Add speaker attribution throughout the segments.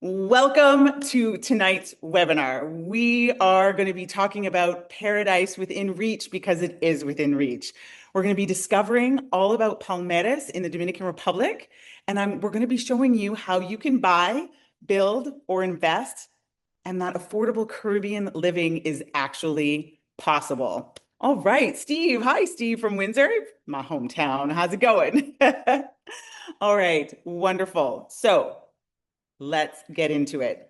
Speaker 1: Welcome to tonight's webinar. We are going to be talking about paradise within reach because it is within reach. We're going to be discovering all about Palmeras in the Dominican Republic, and we're going to be showing you how you can buy, build, or invest, and that affordable Caribbean living is actually possible. All right, Steve. Hi, Steve from Windsor, my hometown. How's it going? All right, wonderful. So, let's get into it.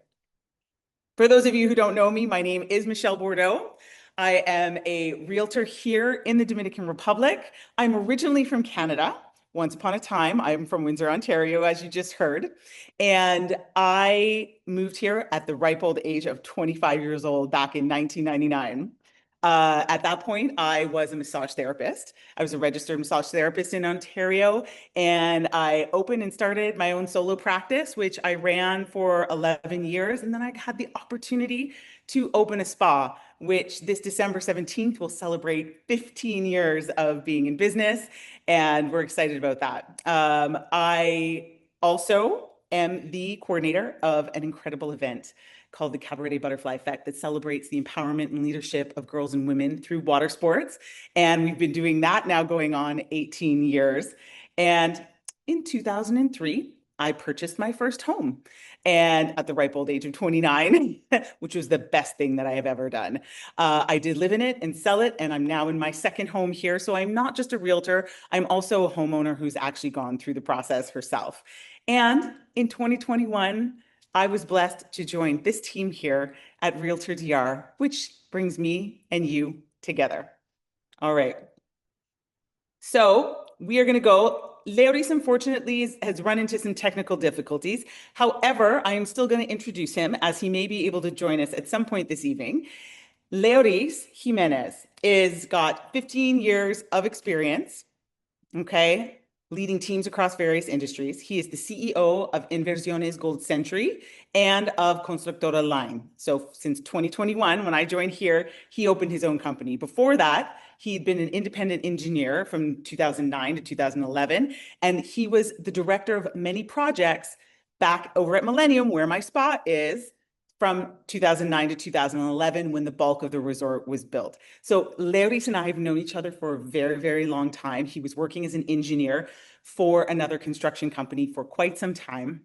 Speaker 1: For those of you who don't know me, my name is Michelle Bourdeau. I am a realtor here in the Dominican Republic. I'm originally from Canada. Once upon a time, I'm from Windsor, Ontario, as you just heard. And I moved here at the ripe old age of 25 years old back in 1999. At that point, I was a massage therapist. I was a registered massage therapist in Ontario, and I opened and started my own solo practice, which I ran for 11 years. And then I had the opportunity to open a spa, which this December 17th will celebrate 15 years of being in business. And we're excited about that. I also am the coordinator of an incredible event called the Cabarete Butterfly Effect that celebrates the empowerment and leadership of girls and women through water sports. And we've been doing that now going on 18 years. And in 2003, I purchased my first home, and at the ripe old age of 29, which was the best thing that I have ever done. I did live in it and sell it, and I'm now in my second home here. So I'm not just a realtor, I'm also a homeowner who's actually gone through the process herself. And in 2021, I was blessed to join this team here at RealtorDR, which brings me and you together. All right. So we are going to go. Leoris, unfortunately, has run into some technical difficulties. However, I am still going to introduce him as he may be able to join us at some point this evening. Leoris Jimenez is got 15 years of experience, okay, leading teams across various industries. He is the CEO of Inversiones Gold Century and of Constructora Line. So since 2021, when I joined here, he opened his own company. Before that, he'd been an independent engineer from 2009 to 2011, and he was the director of many projects back over at Millennium, where my spot is, from 2009 to 2011 when the bulk of the resort was built. So Leoris and I have known each other for a very, very long time. He was working as an engineer for another construction company for quite some time.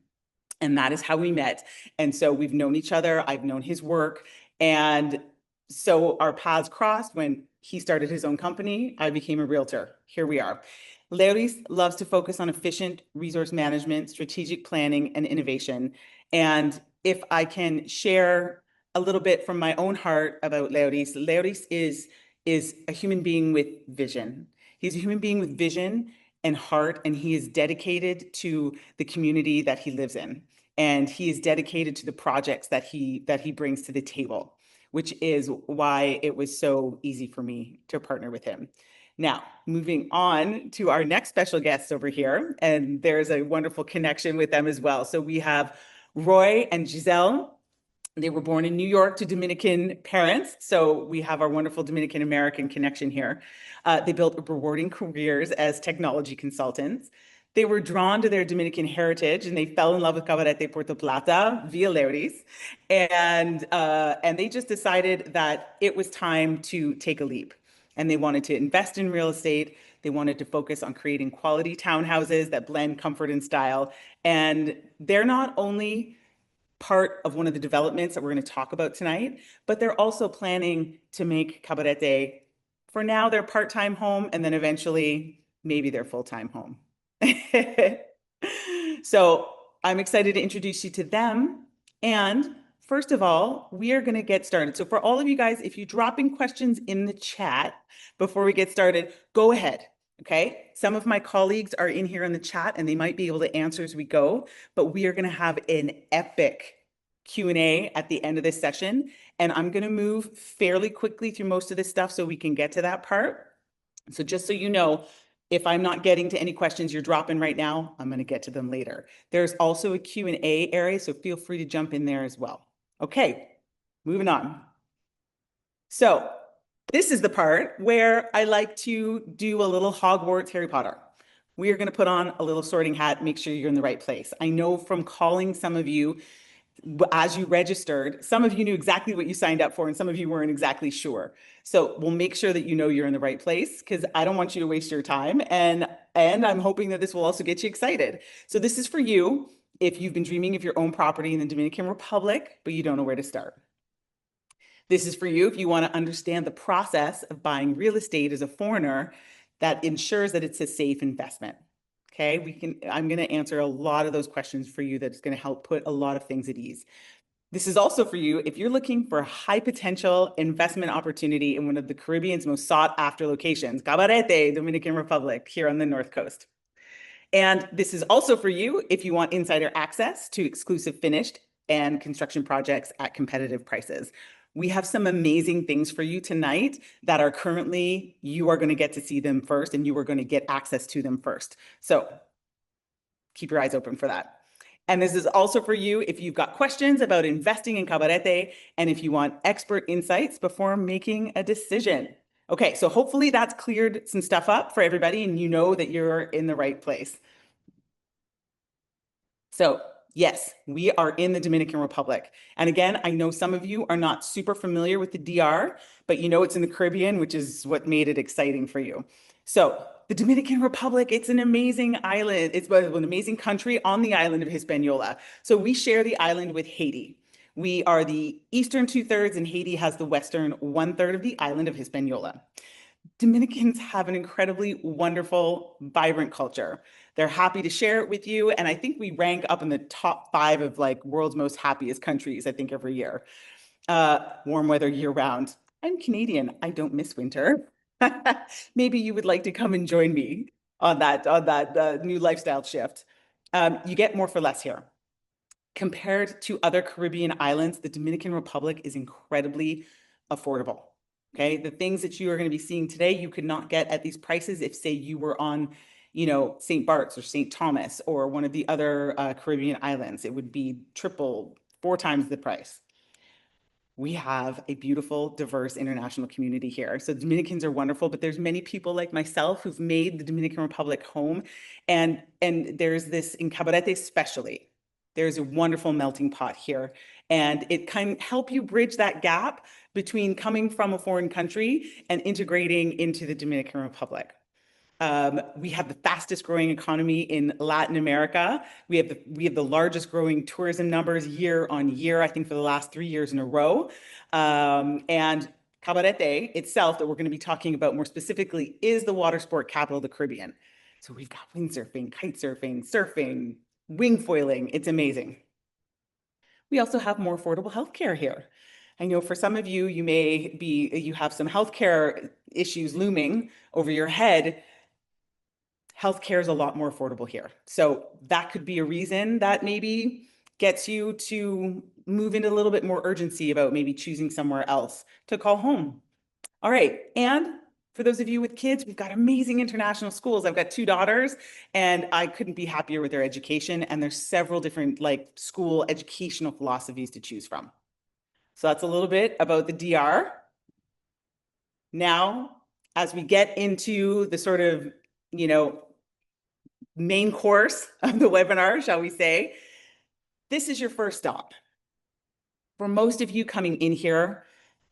Speaker 1: And that is how we met. And so we've known each other. I've known his work. And so our paths crossed when he started his own company. I became a realtor. Here we are. Leoris loves to focus on efficient resource management, strategic planning, and innovation. And if I can share a little bit from my own heart about Leoris, Leoris is a human being with vision. He's a human being with vision and heart, and he is dedicated to the community that he lives in. And he is dedicated to the projects that he brings to the table, which is why it was so easy for me to partner with him. Now, moving on to our next special guests over here, and there's a wonderful connection with them as well. So we have Roy and Giselle. They were born in New York to Dominican parents, so we have our wonderful Dominican American connection here. They built rewarding careers as technology consultants. They were drawn to their Dominican heritage, and they fell in love with Cabarete Puerto Plata via Leoris. And they just decided that it was time to take a leap. And they wanted to invest in real estate. They wanted to focus on creating quality townhouses that blend comfort and style. And they're not only part of one of the developments that we're going to talk about tonight, but they're also planning to make Cabarete, for now, their part-time home, and then eventually maybe their full-time home. So I'm excited to introduce you to them. And first of all, we are going to get started. So for all of you guys, if you drop in questions in the chat before we get started, go ahead. Okay. Some of my colleagues are in here in the chat and they might be able to answer as we go, but we are going to have an epic Q&A at the end of this session. And I'm going to move fairly quickly through most of this stuff so we can get to that part. So just so you know, if I'm not getting to any questions you're dropping right now, I'm going to get to them later. There's also a Q&A area, so feel free to jump in there as well. Okay, moving on. So this is the part where I like to do a little Hogwarts Harry Potter. We are going to put on a little sorting hat, make sure you're in the right place. I know from calling some of you as you registered, some of you knew exactly what you signed up for and some of you weren't exactly sure. So we'll make sure that you know you're in the right place because I don't want you to waste your time. And I'm hoping that this will also get you excited. So this is for you if you've been dreaming of your own property in the Dominican Republic, but you don't know where to start. This is for you if you want to understand the process of buying real estate as a foreigner that ensures that it's a safe investment. Okay, I'm going to answer a lot of those questions for you that's going to help put a lot of things at ease. This is also for you if you're looking for a high potential investment opportunity in one of the Caribbean's most sought after locations, Cabarete, Dominican Republic, here on the North Coast. And this is also for you if you want insider access to exclusive finished and construction projects at competitive prices. We have some amazing things for you tonight that are currently, you are going to get to see them first and you are going to get access to them first. So keep your eyes open for that. And this is also for you if you've got questions about investing in Cabarete and if you want expert insights before making a decision. Okay, so hopefully that's cleared some stuff up for everybody and you know that you're in the right place. So yes, we are in the Dominican Republic. And again, I know some of you are not super familiar with the DR, but you know it's in the Caribbean, which is what made it exciting for you. So the Dominican Republic, it's an amazing island. It's an amazing country on the island of Hispaniola. So we share the island with Haiti. We are the eastern 2/3 and Haiti has the western 1/3 of the island of Hispaniola. Dominicans have an incredibly wonderful, vibrant culture. They're happy to share it with you. And I think we rank up in the top 5 of like world's most happiest countries, I think, every year. Warm weather year round. I'm Canadian. I don't miss winter. Maybe you would like to come and join me on that new lifestyle shift. You get more for less here. Compared to other Caribbean islands, the Dominican Republic is incredibly affordable. Okay, the things that you are going to be seeing today, you could not get at these prices if, say, you were on, St. Bart's or St. Thomas or one of the other Caribbean islands. It would be triple, 4 times the price. We have a beautiful, diverse international community here. So Dominicans are wonderful, but there's many people like myself who've made the Dominican Republic home. And there's this in Cabarete especially. There's a wonderful melting pot here. And it can help you bridge that gap between coming from a foreign country and integrating into the Dominican Republic. We have the fastest growing economy in Latin America. We have the largest growing tourism numbers year on year, I think for the last 3 years in a row. And Cabarete itself, that we're going to be talking about more specifically, is the water sport capital of the Caribbean. So we've got windsurfing, kite surfing, surfing, wing foiling. It's amazing. We also have more affordable healthcare here. I know for some of you, you have some healthcare issues looming over your head. Healthcare is a lot more affordable here. So that could be a reason that maybe gets you to move into a little bit more urgency about maybe choosing somewhere else to call home. All right. And for those of you with kids, we've got amazing international schools. I've got 2 daughters and I couldn't be happier with their education. And there's several different like school educational philosophies to choose from. So that's a little bit about the DR. Now, as we get into the sort of, main course of the webinar, shall we say, this is your first stop. For most of you coming in here,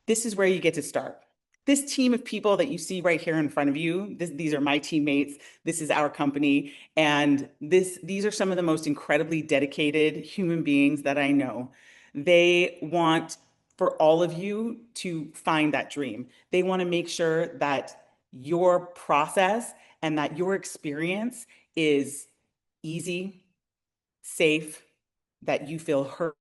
Speaker 1: this is where you get to start. This team of people that you see right here in front of you, these are my teammates, this is our company, and these are some of the most incredibly dedicated human beings that I know. They want for all of you to find that dream. They want to make sure that your process and that your experience is easy, safe, that you feel heard.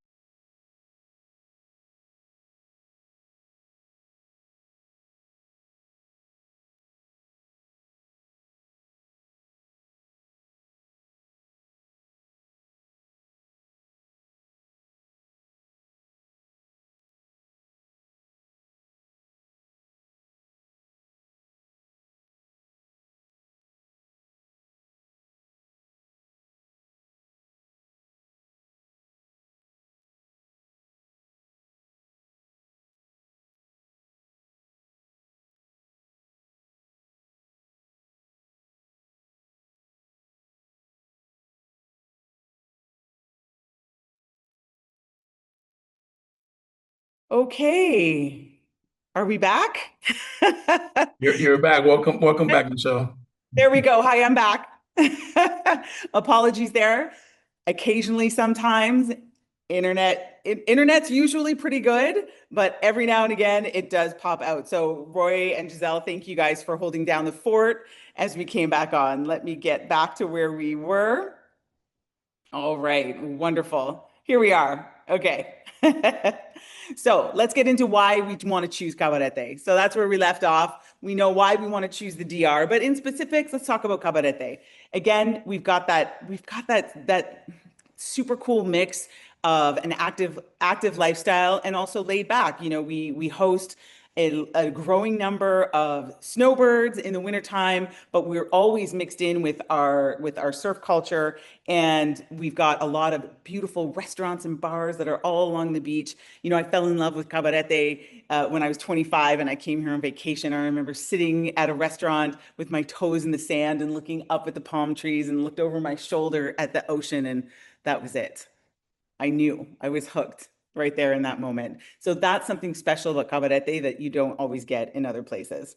Speaker 1: Okay. Are we back?
Speaker 2: You're back. Welcome back, Michelle.
Speaker 1: There we go. Hi, I'm back. Apologies there. Occasionally, sometimes internet's usually pretty good, but every now and again it does pop out. So Roy and Giselle, thank you guys for holding down the fort as we came back on. Let me get back to where we were. All right, wonderful. Here we are. Okay. So let's get into why we want to choose Cabarete. So that's where we left off. We know why we want to choose the DR, but in specifics, let's talk about Cabarete. Again, we've got that super cool mix of an active lifestyle and also laid back. We host a growing number of snowbirds in the wintertime, but we're always mixed in with our surf culture. And we've got a lot of beautiful restaurants and bars that are all along the beach. I fell in love with Cabarete when I was 25 and I came here on vacation. I remember sitting at a restaurant with my toes in the sand and looking up at the palm trees and looked over my shoulder at the ocean, and that was it. I knew I was hooked right there in that moment. So that's something special about Cabarete that you don't always get in other places.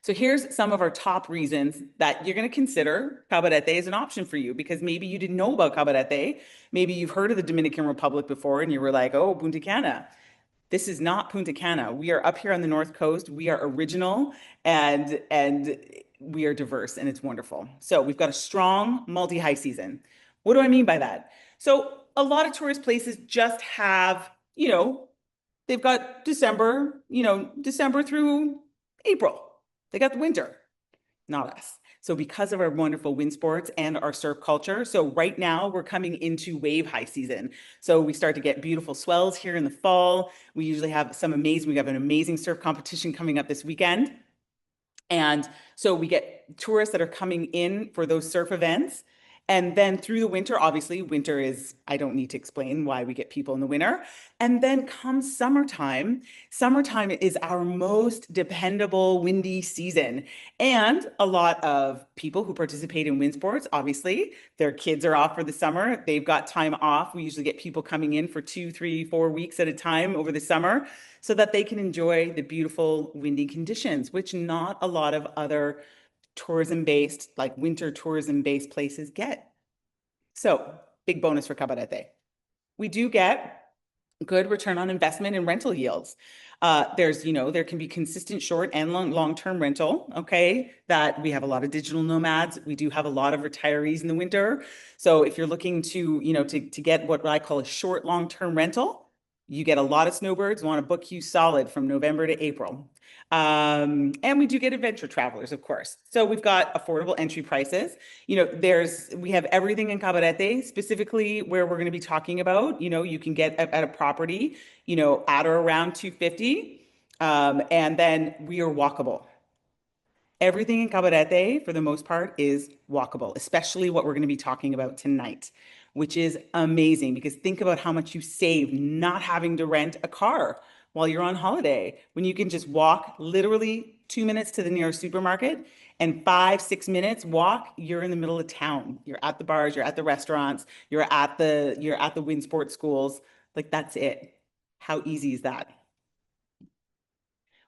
Speaker 1: So here's some of our top reasons that you're going to consider Cabarete as an option for you, because maybe you didn't know about Cabarete. Maybe you've heard of the Dominican Republic before and you were like, oh, Punta Cana. This is not Punta Cana. We are up here on the North Coast. We are original and we are diverse, and it's wonderful. So we've got a strong multi-high season. What do I mean by that? So a lot of tourist places just have, they've got December through April. They got the winter, not us. So because of our wonderful wind sports and our surf culture, so right now we're coming into wave high season. So we start to get beautiful swells here in the fall. We usually have we have an amazing surf competition coming up this weekend. And so we get tourists that are coming in for those surf events. And then through the winter, obviously, winter is, I don't need to explain why we get people in the winter. And then comes summertime. Summertime is our most dependable windy season. And a lot of people who participate in wind sports, obviously, their kids are off for the summer. They've got time off. We usually get people coming in for 2, 3, 4 weeks at a time over the summer so that they can enjoy the beautiful windy conditions, which not a lot of other tourism-based, like winter tourism-based places get. So big bonus for Cabarete. We do get good return on investment and rental yields. There can be consistent short and long-term rental, okay? That we have a lot of digital nomads. We do have a lot of retirees in the winter. So if you're looking to get what I call a short long-term rental, you get a lot of snowbirds, want to book you solid from November to April. And we do get adventure travelers, of course. So we've got affordable entry prices. We have everything in Cabarete, specifically where we're going to be talking about. You can get at a property, at or around 250. And then we are walkable. Everything in Cabarete, for the most part, is walkable, especially what we're going to be talking about tonight, which is amazing because think about how much you save not having to rent a car while you're on holiday, when you can just walk literally 2 minutes to the nearest supermarket and 5, 6 minutes walk, you're in the middle of town. You're at the bars, you're at the restaurants, you're at the wind sports schools. Like that's it. How easy is that?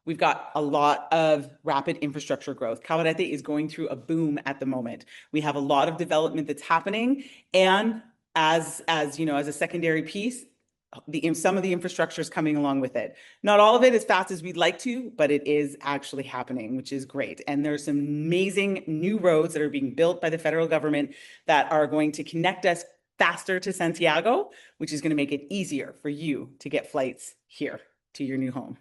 Speaker 1: We've got a lot of rapid infrastructure growth. Cabarete is going through a boom at the moment. We have a lot of development that's happening. And as a secondary piece, some of the infrastructure is coming along with it. Not all of it as fast as we'd like to, but it is actually happening, which is great. And there's some amazing new roads that are being built by the federal government that are going to connect us faster to Santiago, which is going to make it easier for you to get flights here to your new home.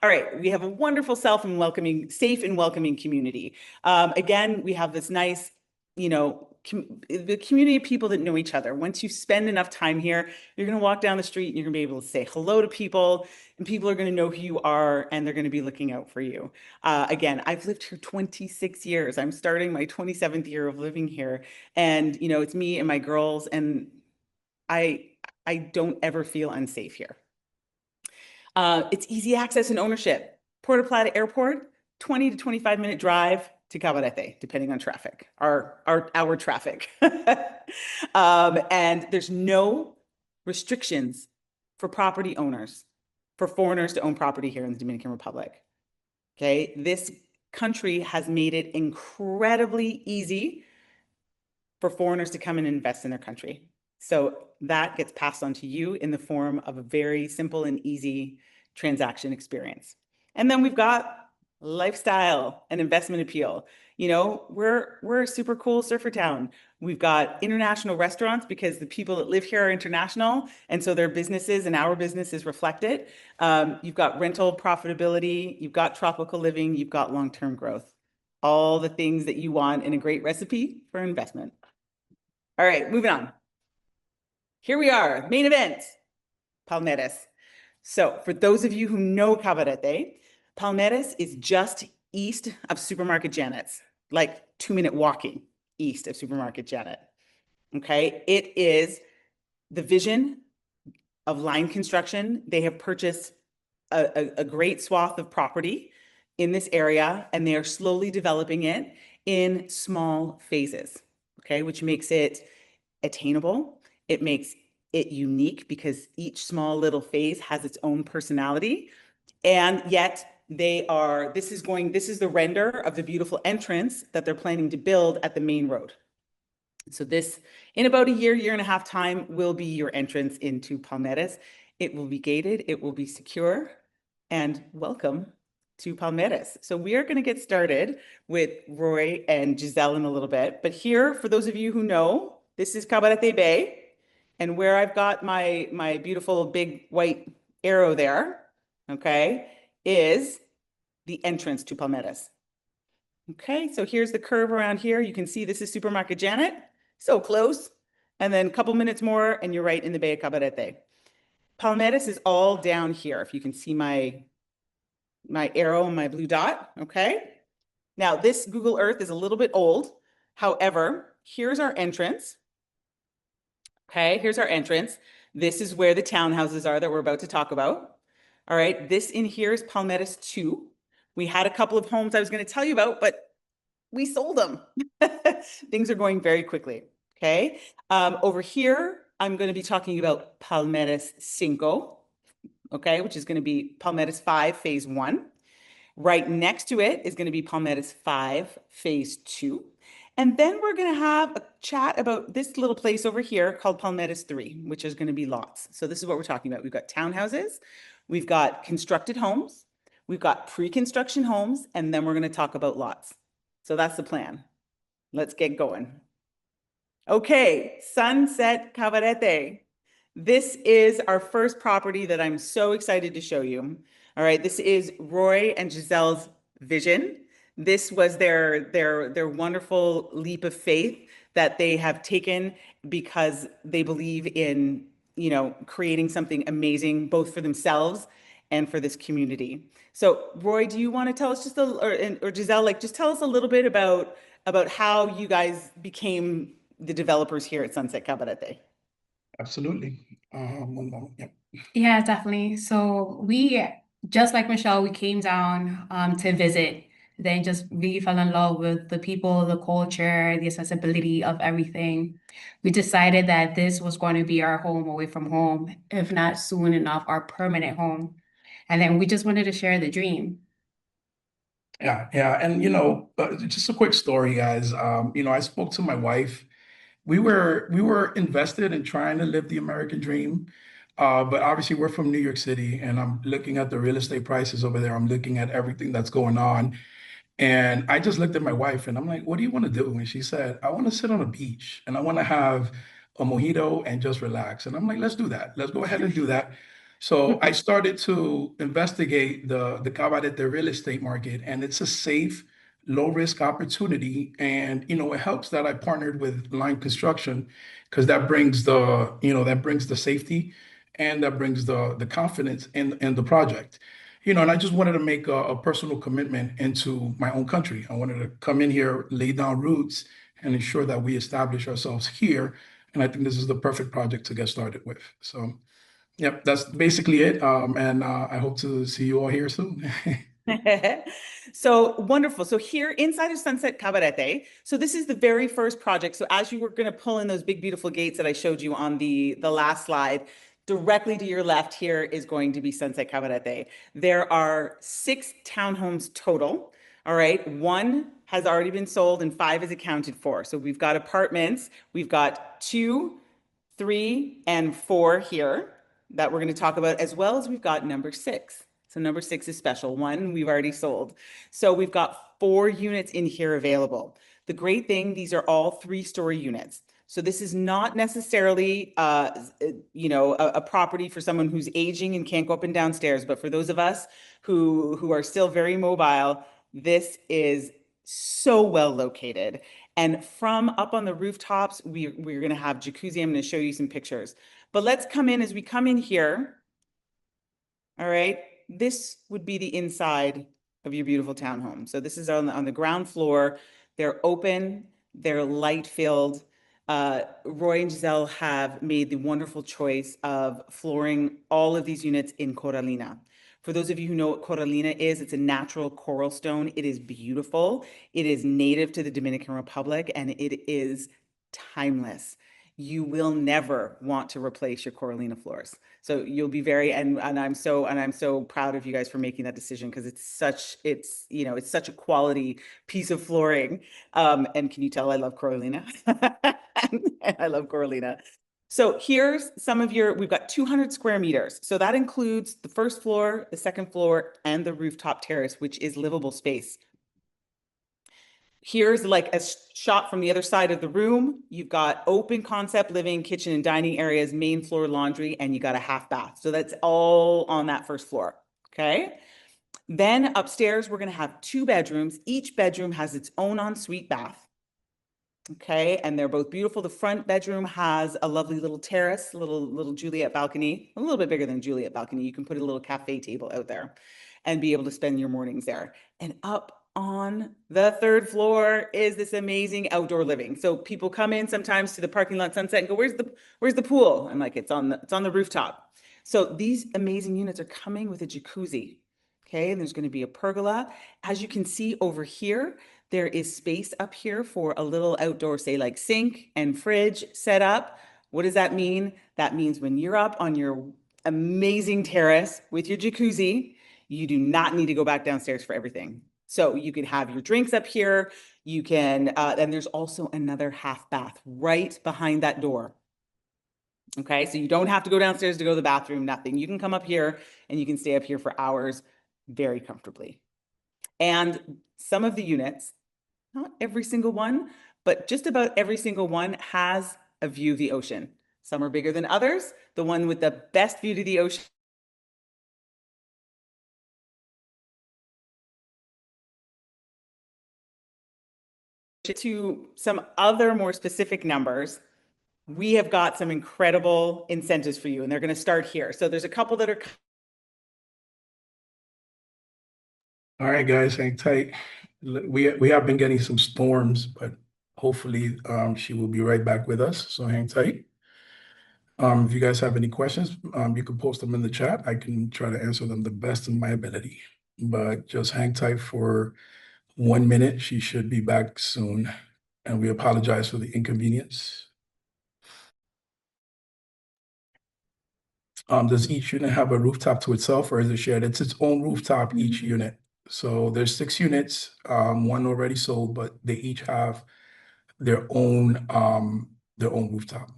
Speaker 1: All right, we have a wonderful safe and welcoming community. Again, we have this nice, the community of people that know each other. Once you spend enough time here, you're going to walk down the street and you're going to be able to say hello to people, and people are going to know who you are and they're going to be looking out for you. Again, I've lived here 26 years. I'm starting my 27th year of living here, and it's me and my girls, and I don't ever feel unsafe here. It's easy access and ownership. Puerto Plata Airport, 20 to 25-minute drive to Cabarete, depending on traffic, our traffic. And there's no restrictions for property owners, for foreigners to own property here in the Dominican Republic. Okay, this country has made it incredibly easy for foreigners to come and invest in their country. So that gets passed on to you in the form of a very simple and easy transaction experience. And then we've got lifestyle and investment appeal. You know, we're a super cool surfer town. We've got international restaurants because the people that live here are international, and so their businesses and our businesses reflect it. You've got rental profitability, you've got tropical living, you've got long-term growth. All the things that you want in a great recipe for investment. All right, moving on. Here we are, main event, Palmeras. So for those of you who know Cabarete, Palmeras is just east of Supermarket Janet's, like 2-minute walking east of Supermarket Janet. Okay, it is the vision of line construction. They have purchased a great swath of property in this area, and they are slowly developing it in small phases, okay, which makes it attainable. It makes it unique because each small little phase has its own personality. And yet this is the render of the beautiful entrance that they're planning to build at the main road. So this, in about a year and a half time, will be your entrance into Palmeras. It will be gated, it will be secure, and welcome to Palmeras. So we are going to get started with Roy and Giselle in a little bit. But here, for those of you who know, this is Cabarete Bay. And where I've got my beautiful big white arrow there, okay, is the entrance to Palmeras. Okay, so here's the curve around here. You can see this is Supermarket Janet, so close. And then a couple minutes more and you're right in the Bay of Cabarete. Palmeras is all down here. If you can see my arrow and my blue dot, okay? Now this Google Earth is a little bit old. However, here's our entrance. Okay, here's our entrance. This is where the townhouses are that we're about to talk about. All right, this in here is Palmeras 2. We had a couple of homes I was going to tell you about, but we sold them. Things are going very quickly. Okay, over here, I'm going to be talking about Palmeras 5, okay, which is going to be Palmeras 5, phase 1. Right next to it is going to be Palmeras 5, phase 2. And then we're going to have a chat about this little place over here called Palmeras 3, which is going to be lots. So this is what we're talking about. We've got townhouses, we've got constructed homes, we've got pre-construction homes, and then we're going to talk about lots. So that's the plan. Let's get going. Okay, Sunset Cabarete. This is our first property that I'm so excited to show you. All right, this is Roy and Giselle's vision. This was their wonderful leap of faith that they have taken because they believe in, you know, creating something amazing both for themselves and for this community. So, Roy, do you want to tell us just or Giselle, like, just tell us a little bit about how you guys became the developers here at Sunset Cabarete?
Speaker 2: Absolutely. One moment. Yep.
Speaker 3: Yeah, definitely. So we, just like Michelle, we came down to visit, then just really fell in love with the people, the culture, the accessibility of everything. We decided that this was going to be our home away from home, if not soon enough, our permanent home. And then we just wanted to share the dream.
Speaker 2: Yeah. And, just a quick story, guys. I spoke to my wife. We were invested in trying to live the American dream. But obviously we're from New York City and I'm looking at the real estate prices over there. I'm looking at everything that's going on. And I just looked at my wife and I'm like, what do you want to do? And she said, I want to sit on a beach and I want to have a mojito and just relax. And I'm like, let's do that. Let's go ahead and do that. So I started to investigate the Cabarete real estate market, and it's a safe, low risk opportunity. And it helps that I partnered with Line Construction because that brings the safety and that brings the confidence in the project. And I just wanted to make a personal commitment into my own country. I wanted to come in here, lay down roots, and ensure that we establish ourselves here. And I think this is the perfect project to get started with. So, yep, that's basically it. And I hope to see you all here soon.
Speaker 1: So wonderful. So here inside of Sunset Cabarete, so this is the very first project. So as you were going to pull in those big, beautiful gates that I showed you on the last slide, Directly to your left here is going to be Sunset Cabarete. There are 6 townhomes total. All right. 1 has already been sold and 5 is accounted for. So we've got apartments. We've got 2, 3, and 4 here that we're going to talk about, as well as we've got number 6. So number 6 is special. 1 we've already sold. So we've got 4 units in here available. The great thing, these are all 3-story units. So this is not necessarily, a property for someone who's aging and can't go up and down stairs. But for those of us who are still very mobile, this is so well located. And from up on the rooftops, we're going to have jacuzzi. I'm going to show you some pictures. But let's come in. As we come in here, all right, this would be the inside of your beautiful townhome. So this is on the ground floor. They're open, they're light filled. Roy and Giselle have made the wonderful choice of flooring all of these units in coralina. For those of you who know what coralina is, it's a natural coral stone. It is beautiful. It is native to the Dominican Republic, and it is timeless. You will never want to replace your coralina floors. So you'll be and I'm so proud of you guys for making that decision, because it's such a quality piece of flooring. And can you tell I love coralina? I love coralina. So here's we've got 200 square meters. So that includes the first floor, the second floor, and the rooftop terrace, which is livable space. Here's like a shot from the other side of the room. You've got open concept living, kitchen and dining areas, main floor laundry, and you got a half bath. So that's all on that first floor. Okay. Then upstairs, we're going to have 2 bedrooms. Each bedroom has its own ensuite bath. Okay, and they're both beautiful. The front bedroom has a lovely little terrace, little Juliet balcony, a little bit bigger than Juliet balcony. You can put a little cafe table out there and be able to spend your mornings there. And up on the 3rd floor is this amazing outdoor living. So people come in sometimes to the parking lot Sunset and go, where's the pool? I'm like, it's on the rooftop. So these amazing units are coming with a jacuzzi. Okay, and there's going to be a pergola. As you can see over here, there is space up here for a little outdoor, say like sink and fridge set up. What does that mean? That means when you're up on your amazing terrace with your jacuzzi, you do not need to go back downstairs for everything. So you can have your drinks up here. You can, and there's also another half bath right behind that door. Okay, so you don't have to go downstairs to go to the bathroom, nothing. You can come up here and you can stay up here for hours very comfortably. And some of the units, not every single one, but just about every single one has a view of the ocean. Some are bigger than others. The one with the best view to the ocean to some other more specific numbers, we have got some incredible incentives for you, and they're going to start here. So there's a couple that are.
Speaker 2: All right, guys, hang tight. We have been getting some storms, but hopefully she will be right back with us. So hang tight. If you guys have any questions, you can post them in the chat. I can try to answer them the best of my ability. But just hang tight for 1 minute. She should be back soon. And we apologize for the inconvenience. Does each unit have a rooftop to itself, or is it shared? It's its own rooftop, each unit. So there's 6 units, 1 already sold, but they each have their own rooftop.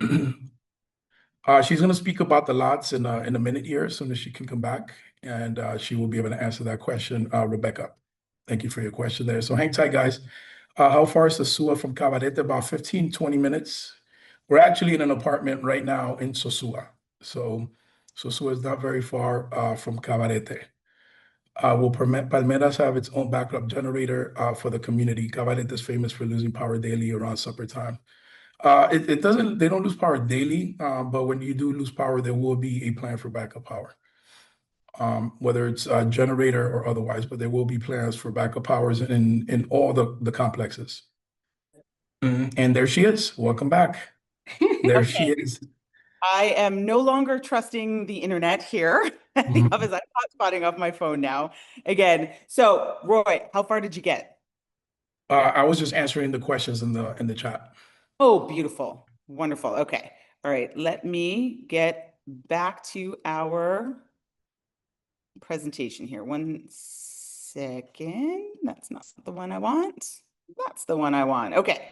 Speaker 2: She's going to speak about the lots in a minute here, as soon as she can come back, and she will be able to answer that question. Rebecca, thank you for your question there. So hang tight, guys. How far is Sosua from Cabarete? About 15, 20 minutes. We're actually in an apartment right now in Sosua. So Sosua is not very far from Cabarete. Will Palmeras have its own backup generator for the community? Cabarete is famous for losing power daily around supper time. They don't lose power daily, but when you do lose power, there will be a plan for backup power. Whether it's a generator or otherwise, but there will be plans for backup powers in all the complexes. And there she is. Welcome back. There she is.
Speaker 1: I am no longer trusting the internet here at the office. I'm hotspotting off my phone now again. So Roy, how far did you get?
Speaker 2: I was just answering the questions in the chat.
Speaker 1: Oh, beautiful. Wonderful. Okay. All right, let me get back to our presentation here. 1 second. That's not the one I want. That's the one I want. Okay.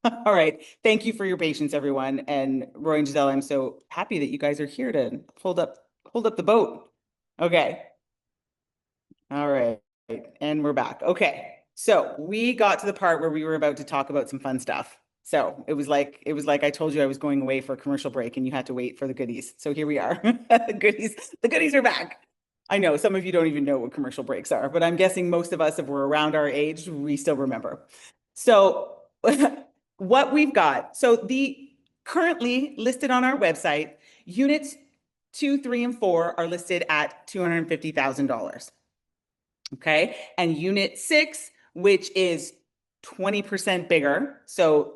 Speaker 1: All right. Thank you for your patience, everyone. And Roy and Giselle, I'm so happy that you guys are here to hold up the boat. Okay. All right. And we're back. Okay. So we got to the part where we were about to talk about some fun stuff. So it was like I told you I was going away for a commercial break and you had to wait for the goodies. So here we are. The goodies are back. I know some of you don't even know what commercial breaks are, but I'm guessing most of us, if we're around our age, we still remember. So what we've got, so the currently listed on our website, units 2, 3, and 4 are listed at $250,000. Okay, and unit 6, which is 20% bigger, so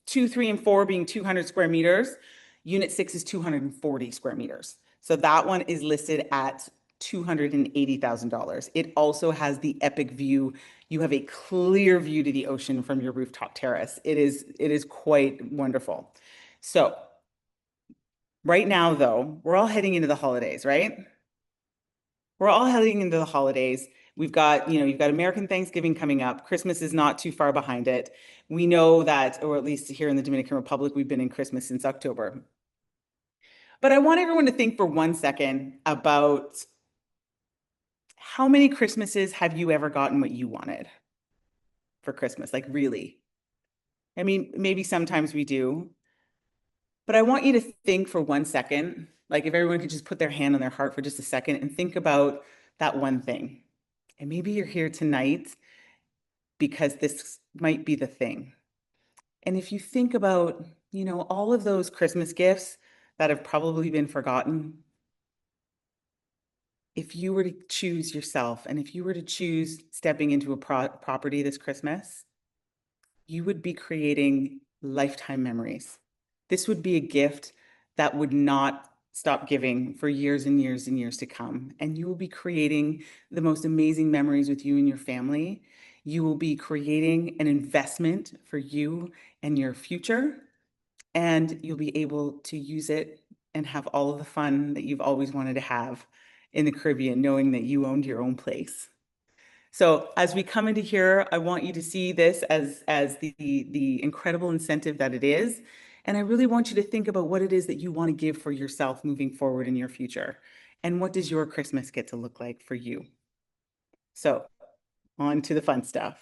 Speaker 1: 2, 3, and 4 being 200 square meters, unit 6 is 240 square meters. So that one is listed at $280,000. It also has the epic view. You have a clear view to the ocean from your rooftop terrace. It is quite wonderful. So right now, though, we're all heading into the holidays, right? We're all heading into the holidays. We've got, you've got American Thanksgiving coming up. Christmas is not too far behind it. We know that, or at least here in the Dominican Republic, we've been in Christmas since October. But I want everyone to think for 1 second about how many Christmases have you ever gotten what you wanted for Christmas? Like, really? I mean, maybe sometimes we do. But I want you to think for 1 second, like if everyone could just put their hand on their heart for just a second and think about that one thing. And maybe you're here tonight because this might be the thing. And if you think about, all of those Christmas gifts that have probably been forgotten, if you were to choose yourself and if you were to choose stepping into a property this Christmas, you would be creating lifetime memories. This would be a gift that would not stop giving for years and years and years to come. And you will be creating the most amazing memories with you and your family. You will be creating an investment for you and your future. And you'll be able to use it and have all of the fun that you've always wanted to have in the Caribbean, knowing that you owned your own place. So as we come into here, I want you to see this as the incredible incentive that it is. And I really want you to think about what it is that you want to give for yourself moving forward in your future. And what does your Christmas get to look like for you? So on to the fun stuff.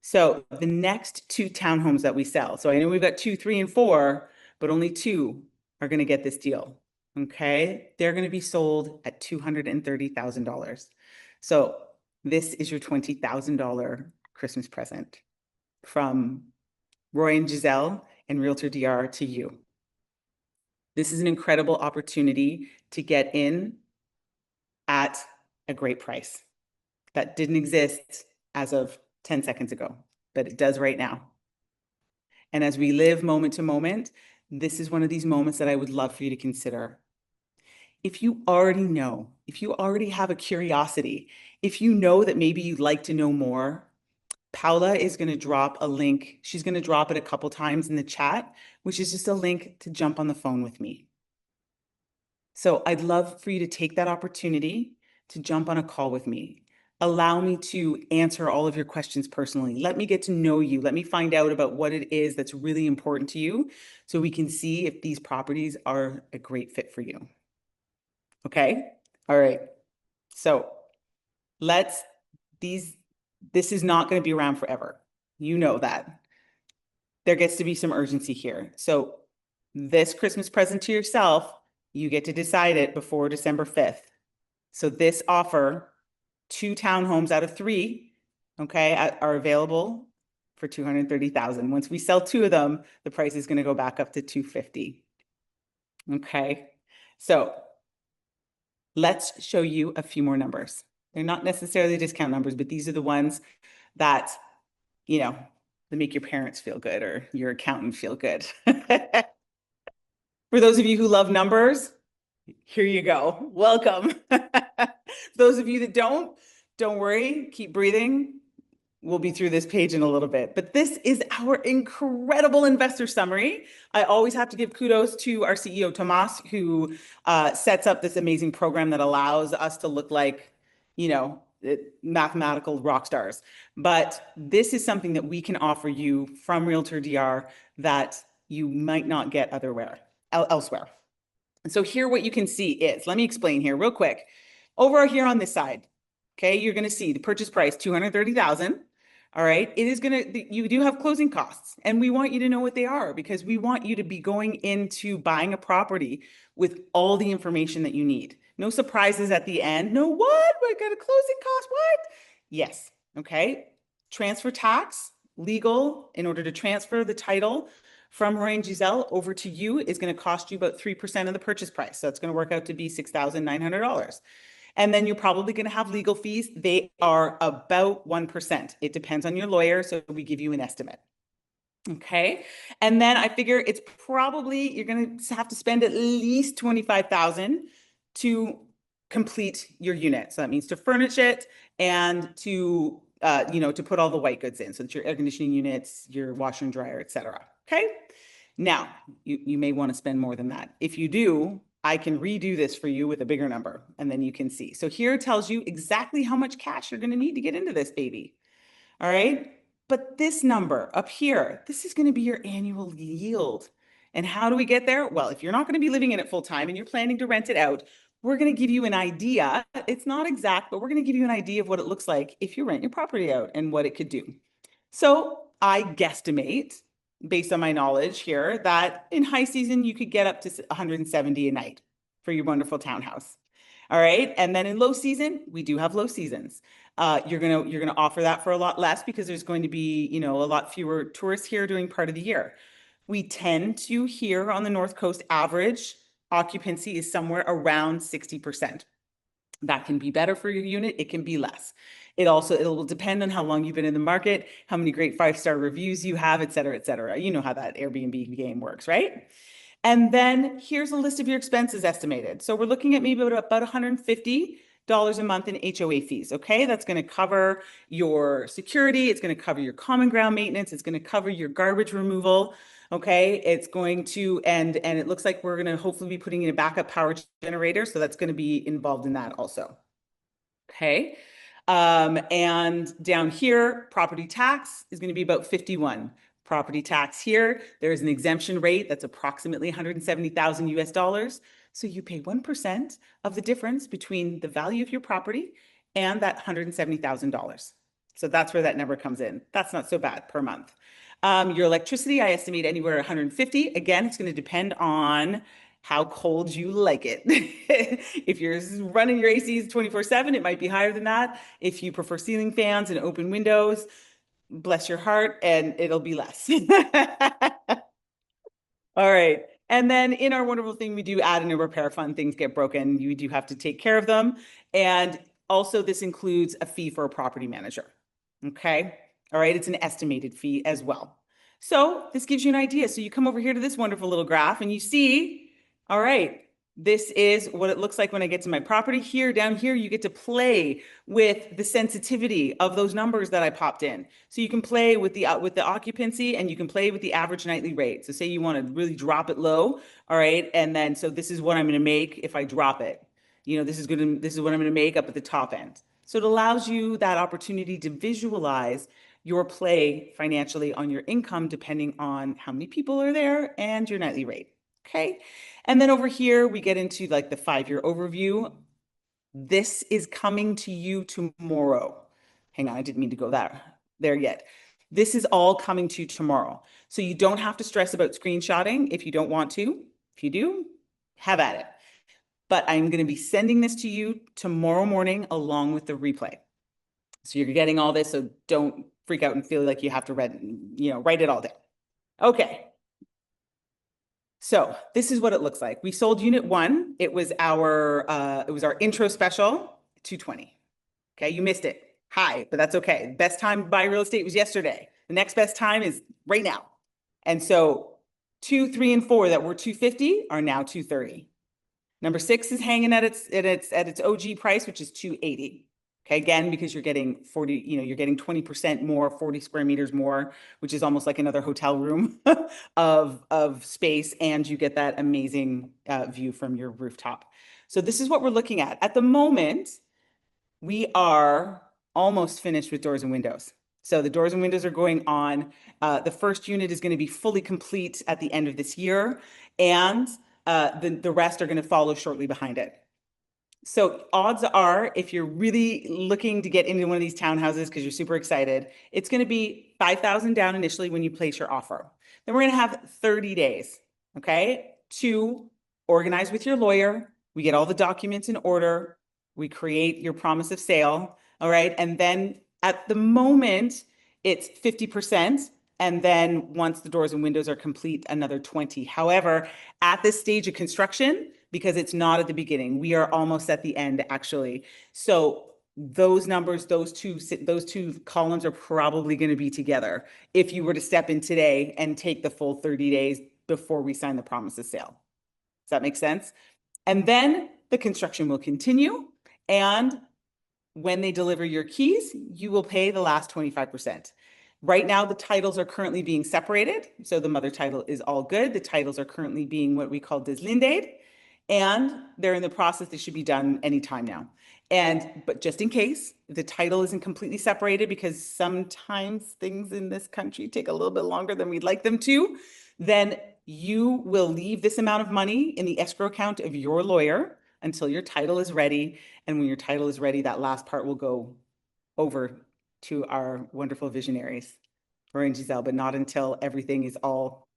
Speaker 1: So the next 2 townhomes that we sell. So I know we've got 2, 3, and 4, but only 2 are going to get this deal. Okay. They're going to be sold at $230,000. So this is your $20,000 Christmas present from Roy and Giselle and RealtorDR to you. This is an incredible opportunity to get in at a great price that didn't exist as of 10 seconds ago, but it does right now. And as we live moment to moment, this is one of these moments that I would love for you to consider. If you already know, if you already have a curiosity, if you know that maybe you'd like to know more, Paula is going to drop a link. She's going to drop it a couple times in the chat, which is just a link to jump on the phone with me. So I'd love for you to take that opportunity to jump on a call with me. Allow me to answer all of your questions personally. Let me get to know you. Let me find out about what it is that's really important to you so we can see if these properties are a great fit for you. Okay? All right. So this is not going to be around forever. You know that. There gets to be some urgency here. So this Christmas present to yourself, you get to decide it before December 5th. So this offer, 2 townhomes out of 3, okay, are available for $230,000. Once we sell 2 of them, the price is going to go back up to $250,000. Okay. So let's show you a few more numbers. They're not necessarily discount numbers, but these are the ones that, that make your parents feel good or your accountant feel good. For those of you who love numbers, here you go. Welcome. For those of you that don't worry, keep breathing. We'll be through this page in a little bit, but this is our incredible investor summary. I always have to give kudos to our CEO, Tomas, who sets up this amazing program that allows us to look like, mathematical rock stars. But this is something that we can offer you from RealtorDR that you might not get elsewhere. And so here what you can see is, let me explain here real quick. Over here on this side, okay, you're going to see the purchase price, $230,000. All right, you do have closing costs, and we want you to know what they are because we want you to be going into buying a property with all the information that you need. No surprises at the end. No, what? I got a closing cost. What? Yes. Okay. Transfer tax, legal, in order to transfer the title from Roy and Giselle over to you is going to cost you about 3% of the purchase price. So it's going to work out to be $6,900. And then you're probably going to have legal fees. They are about 1%. It depends on your lawyer. So we give you an estimate. Okay. And then I figure it's probably, you're going to have to spend at least $25,000 to complete your unit. So that means to furnish it and to, to put all the white goods in. So that your air conditioning units, your washer and dryer, et cetera. Okay. Now you may want to spend more than that. If you do, I can redo this for you with a bigger number and then you can see. So here it tells you exactly how much cash you're going to need to get into this baby. All right. But this number up here, this is going to be your annual yield. And how do we get there? Well, if you're not going to be living in it full time and you're planning to rent it out, we're going to give you an idea. It's not exact, but we're going to give you an idea of what it looks like if you rent your property out and what it could do. So I guesstimate, based on my knowledge here, that in high season, you could get up to 170 a night for your wonderful townhouse. All right. And then in low season, we do have low seasons. You're gonna offer that for a lot less because there's going to be, a lot fewer tourists here during part of the year. We tend to here on the North Coast average occupancy is somewhere around 60%. That can be better for your unit. It can be less. It will depend on how long you've been in the market, how many great 5-star reviews you have, et cetera, et cetera. You know how that Airbnb game works, right? And then here's a list of your expenses estimated. So we're looking at maybe about $150 a month in HOA fees. Okay, that's going to cover your security. It's going to cover your common ground maintenance. It's going to cover your garbage removal. Okay, it's going to, and it looks like we're going to hopefully be putting in a backup power generator. So that's going to be involved in that also. Okay. And down here, property tax is going to be about 51. Property tax here, there's an exemption rate that's approximately 170,000 US dollars. So you pay 1% of the difference between the value of your property and that $170,000. So that's where that number comes in. That's not so bad per month. Your electricity, I estimate anywhere 150. Again, it's going to depend on how cold you like it. If you're running your ACs 24/7, it might be higher than that. If you prefer ceiling fans and open windows, bless your heart, and it'll be less. All right. And then in our wonderful thing, we do add in a repair fund. Things get broken, you do have to take care of them. And also this includes a fee for a property manager. Okay. All right. It's an estimated fee as well. So this gives you an idea. So you come over here to this wonderful little graph and you see, all right, this is what it looks like when I get to my property here. Down here, you get to play with the sensitivity of those numbers that I popped in. So you can play with the occupancy and you can play with the average nightly rate. So say you want to really drop it low, all right? And then, so this is what I'm going to make if I drop it. This is what I'm going to make up at the top end. So it allows you that opportunity to visualize your play financially on your income, depending on how many people are there and your nightly rate. Okay. And then over here, we get into like the 5-year overview. This is coming to you tomorrow. Hang on, I didn't mean to go there yet. This is all coming to you tomorrow. So you don't have to stress about screenshotting if you don't want to. If you do, have at it. But I'm going to be sending this to you tomorrow morning along with the replay. So you're getting all this, so don't freak out and feel like you have to write it all down. Okay. So this is what it looks like. We sold unit 1. It was our intro special, $220. Okay, you missed it. Hi, but that's okay. Best time to buy real estate was yesterday. The next best time is right now. And so 2, 3, and 4 that were $250 are now $230. Number 6 is hanging at its OG price, which is $280. Okay, again, because you're getting 40, you're getting 20% more, 40 square meters more, which is almost like another hotel room of space, and you get that amazing view from your rooftop. So this is what we're looking at. At the moment, we are almost finished with doors and windows. So the doors and windows are going on. The first unit is going to be fully complete at the end of this year, and the rest are going to follow shortly behind it. So odds are, if you're really looking to get into one of these townhouses because you're super excited, it's going to be $5,000 down initially when you place your offer. Then we're going to have 30 days, okay, to organize with your lawyer. We get all the documents in order. We create your promise of sale, all right? And then at the moment, it's 50%. And then once the doors and windows are complete, another 20. However, at this stage of construction, because it's not at the beginning, we are almost at the end, actually. So those numbers, those two columns are probably going to be together if you were to step in today and take the full 30 days before we sign the promise of sale. Does that make sense? And then the construction will continue. And when they deliver your keys, you will pay the last 25%. Right now, the titles are currently being separated. So the mother title is all good. The titles are currently being what we call deslinded. And they're in the process, they should be done anytime now. But just in case, the title isn't completely separated, because sometimes things in this country take a little bit longer than we'd like them to, then you will leave this amount of money in the escrow account of your lawyer until your title is ready. And when your title is ready, that last part will go over to our wonderful visionaries, Roy and Giselle, but not until everything is all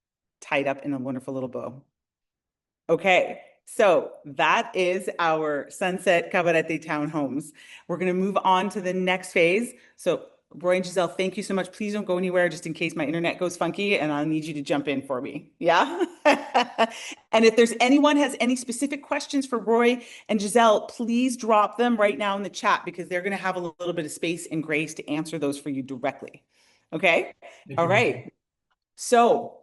Speaker 1: tied up in a wonderful little bow. Okay, so that is our Sunset Cabarete townhomes. We're going to move on to the next phase. So Roy and Giselle, thank you so much. Please don't go anywhere, just in case my internet goes funky, and I'll need you to jump in for me. Yeah. And if there's anyone has any specific questions for Roy and Giselle, please drop them right now in the chat, because they're going to have a little bit of space and grace to answer those for you directly. Okay. All right. So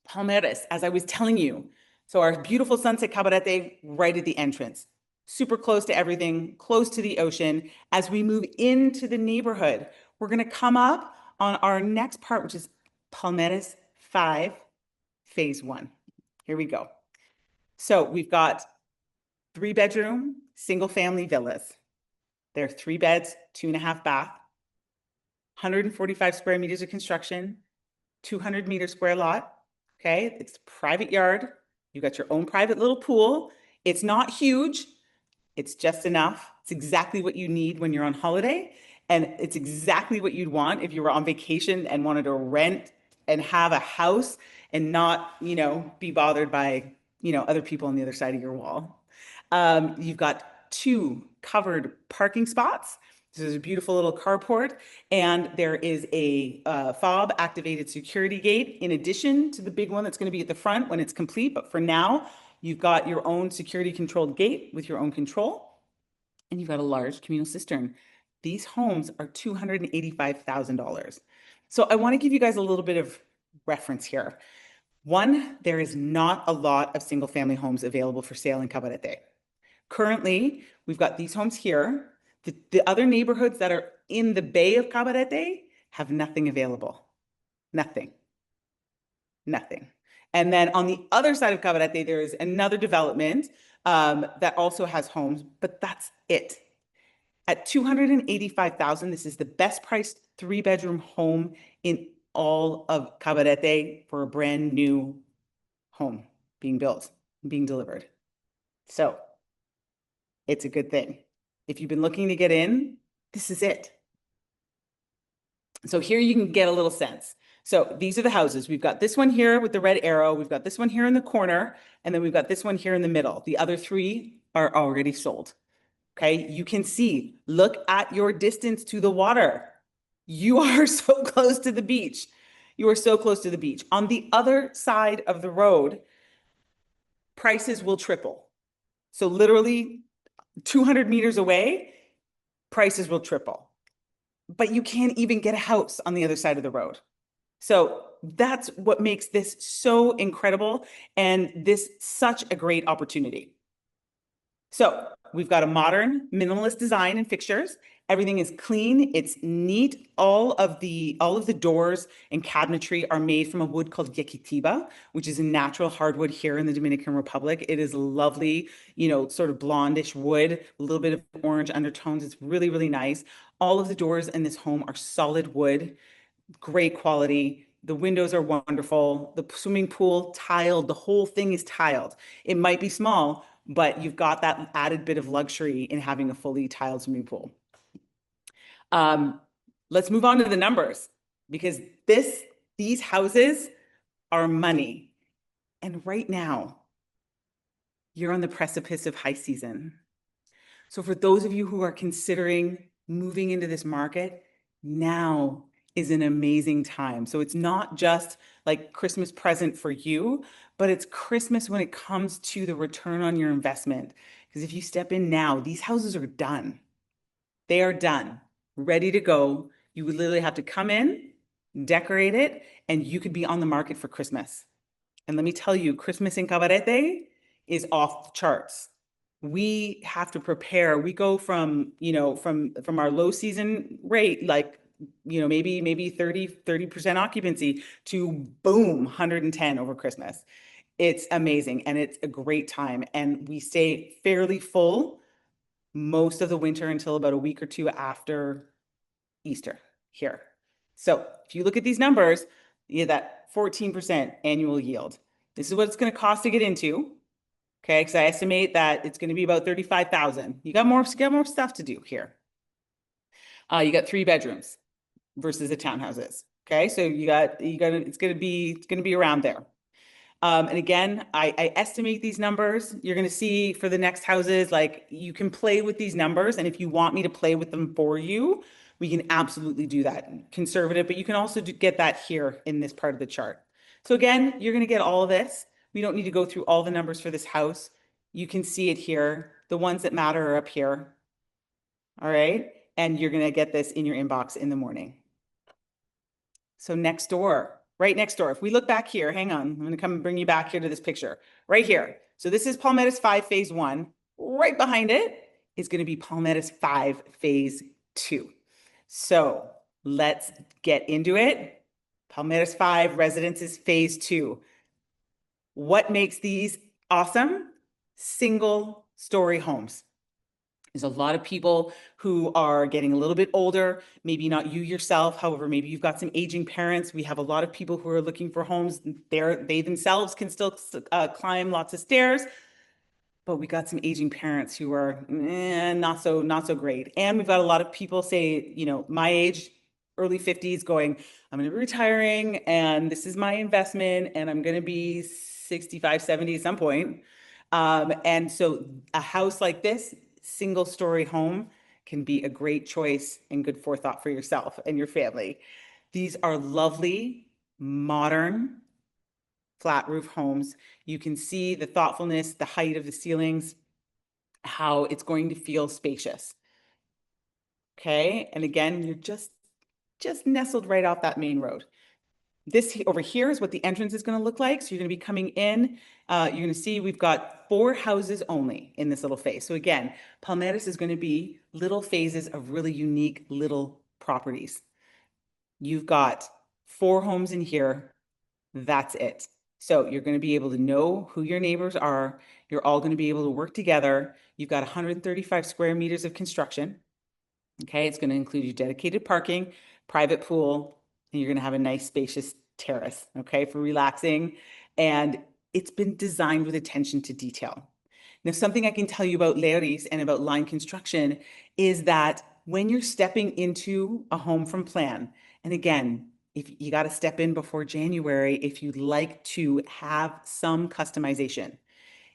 Speaker 1: Palmeras, as I was telling you, so our beautiful Sunset Cabarete right at the entrance, super close to everything, close to the ocean. As we move into the neighborhood, we're going to come up on our next part, which is Palmeras 5, phase 1. Here we go. So we've got 3-bedroom, single-family villas. They're 3 beds, 2.5 bath, 145 square meters of construction, 200-meter square lot. Okay, it's a private yard. You've got your own private little pool. It's not huge. It's just enough. It's exactly what you need when you're on holiday. And it's exactly what you'd want if you were on vacation and wanted to rent and have a house and not, be bothered by, other people on the other side of your wall. You've got 2 covered parking spots. This is a beautiful little carport, and there is a fob activated security gate in addition to the big one that's going to be at the front when it's complete. But for now, you've got your own security controlled gate with your own control, and you've got a large communal cistern. These homes are $285,000. So I want to give you guys a little bit of reference here. One, there is not a lot of single family homes available for sale in Cabarete. Currently, we've got these homes here. The other neighborhoods that are in the Bay of Cabarete have nothing available. Nothing. And then on the other side of Cabarete, there is another development that also has homes, but that's it. At $285,000, this is the best priced 3-bedroom home in all of Cabarete for a brand new home being built, being delivered. So it's a good thing. If you've been looking to get in, this is it. So here you can get a little sense. So these are the houses. We've got this one here with the red arrow. We've got this one here in the corner, and then we've got this one here in the middle. The other 3 are already sold. Okay, you can see, look at your distance to the water. You are so close to the beach. You are so close to the beach. On the other side of the road, prices will triple. So literally 200 meters away, prices will triple. But you can't even get a house on the other side of the road. So that's what makes this so incredible and this such a great opportunity. So we've got a modern minimalist design and fixtures. Everything is clean, it's neat. All of the doors and cabinetry are made from a wood called yakitiba, which is a natural hardwood here in the Dominican Republic. It is lovely, sort of blondish wood, a little bit of orange undertones. It's really, really nice. All of the doors in this home are solid wood, great quality. The windows are wonderful. The swimming pool tiled, the whole thing is tiled. It might be small, but you've got that added bit of luxury in having a fully tiled swimming pool. Let's move on to the numbers, because these houses are money. And right now, you're on the precipice of high season. So for those of you who are considering moving into this market, now is an amazing time. So it's not just like Christmas present for you, but it's Christmas when it comes to the return on your investment. Because if you step in now, these houses are done. They are done, ready to go. You would literally have to come in, decorate it, and you could be on the market for Christmas. And let me tell you, Christmas in Cabarete is off the charts. We have to prepare. We go from our low season rate, like, maybe 30% occupancy, to boom, 110 over Christmas. It's amazing, and it's a great time. And we stay fairly full most of the winter until about a week or two after Easter here. So if you look at these numbers, you have that 14% annual yield. This is what it's going to cost to get into. Okay, because I estimate that it's going to be about 35,000. You got more stuff to do here. You got 3 bedrooms versus the townhouses. Okay, so it's going to be around there. And again, I estimate these numbers. You're going to see for the next houses, like, you can play with these numbers. And if you want me to play with them for you, we can absolutely do that. Conservative, but you can also get that here in this part of the chart. So again, you're going to get all of this. We don't need to go through all the numbers for this house. You can see it here. The ones that matter are up here. All right. And you're going to get this in your inbox in the morning. So next door, right next door. If we look back here, hang on, I'm going to come and bring you back here to this picture right here. So this is Palmeras 5 Phase 1. Right behind it is going to be Palmeras 5 Phase 2. So let's get into it. Palmeras 5 Residences Phase 2. What makes these awesome? Single story homes. There's a lot of people who are getting a little bit older, maybe not you yourself. However, maybe you've got some aging parents. We have a lot of people who are looking for homes. They themselves can still climb lots of stairs, but we got some aging parents who are not so great. And we've got a lot of people, say, my age, early 50s, going, I'm going to be retiring and this is my investment and I'm going to be 65, 70 at some point. And so a house like this, single story home, can be a great choice and good forethought for yourself and your family. These are lovely, modern, flat roof homes. You can see the thoughtfulness, the height of the ceilings, how it's going to feel spacious. Okay, and again, you're just nestled right off that main road. This over here is what the entrance is going to look like. So you're going to be coming in. You're going to see we've got 4 houses only in this little phase. So again, Palmeras is going to be little phases of really unique little properties. You've got 4 homes in here. That's it. So you're going to be able to know who your neighbors are. You're all going to be able to work together. You've got 135 square meters of construction. Okay, it's going to include your dedicated parking, private pool, and you're going to have a nice spacious terrace, okay, for relaxing. And it's been designed with attention to detail. Now, something I can tell you about Leoris and about line construction is that when you're stepping into a home from plan, and again, if you got to step in before January, if you'd like to have some customization.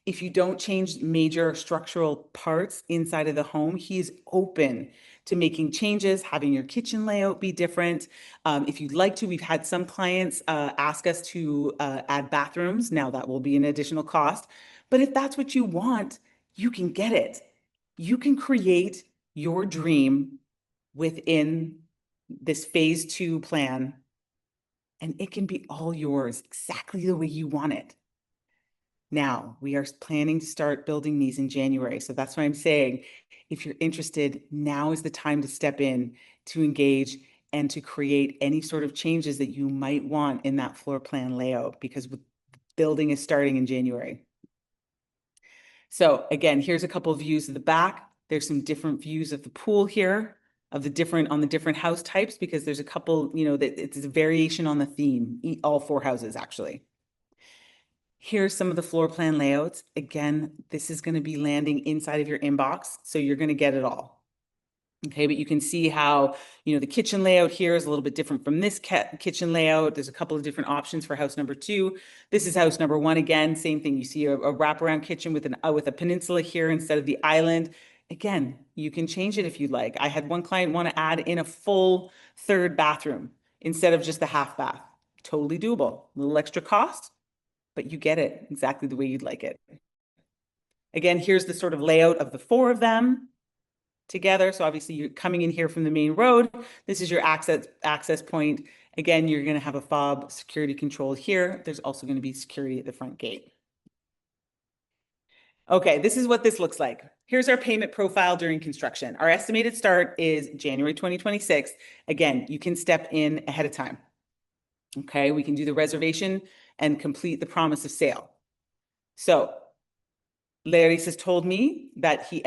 Speaker 1: If you don't change major structural parts inside of the home, he is open to making changes, having your kitchen layout be different. If you'd like to, we've had some clients ask us to add bathrooms. Now that will be an additional cost. But if that's what you want, you can get it. You can create your dream within this phase 2 plan, and it can be all yours exactly the way you want it. now. We are planning to start building these in January. So that's why I'm saying, if you're interested, now is the time to step in, to engage, and to create any sort of changes that you might want in that floor plan layout, because building is starting in January. So again, here's a couple of views of the back. There's some different views of the pool here, of the different house types, because there's a couple, that it's a variation on the theme, all 4 houses actually. Here's some of the floor plan layouts. Again, this is going to be landing inside of your inbox, so you're going to get it all. Okay, but you can see how, the kitchen layout here is a little bit different from this kitchen layout. There's a couple of different options for house number 2. This is house number 1. Again, same thing. You see a wraparound kitchen with a peninsula here instead of the island. Again, you can change it if you'd like. I had one client want to add in a full 3rd bathroom instead of just the half bath. Totally doable. A little extra cost, but you get it exactly the way you'd like it. Again, here's the sort of layout of the 4 of them together. So obviously you're coming in here from the main road. This is your access point. Again, you're going to have a fob security control here. There's also going to be security at the front gate. Okay, this is what this looks like. Here's our payment profile during construction. Our estimated start is January 2026. Again, you can step in ahead of time. Okay, we can do the reservation and complete the promise of sale. So Larry has told me that he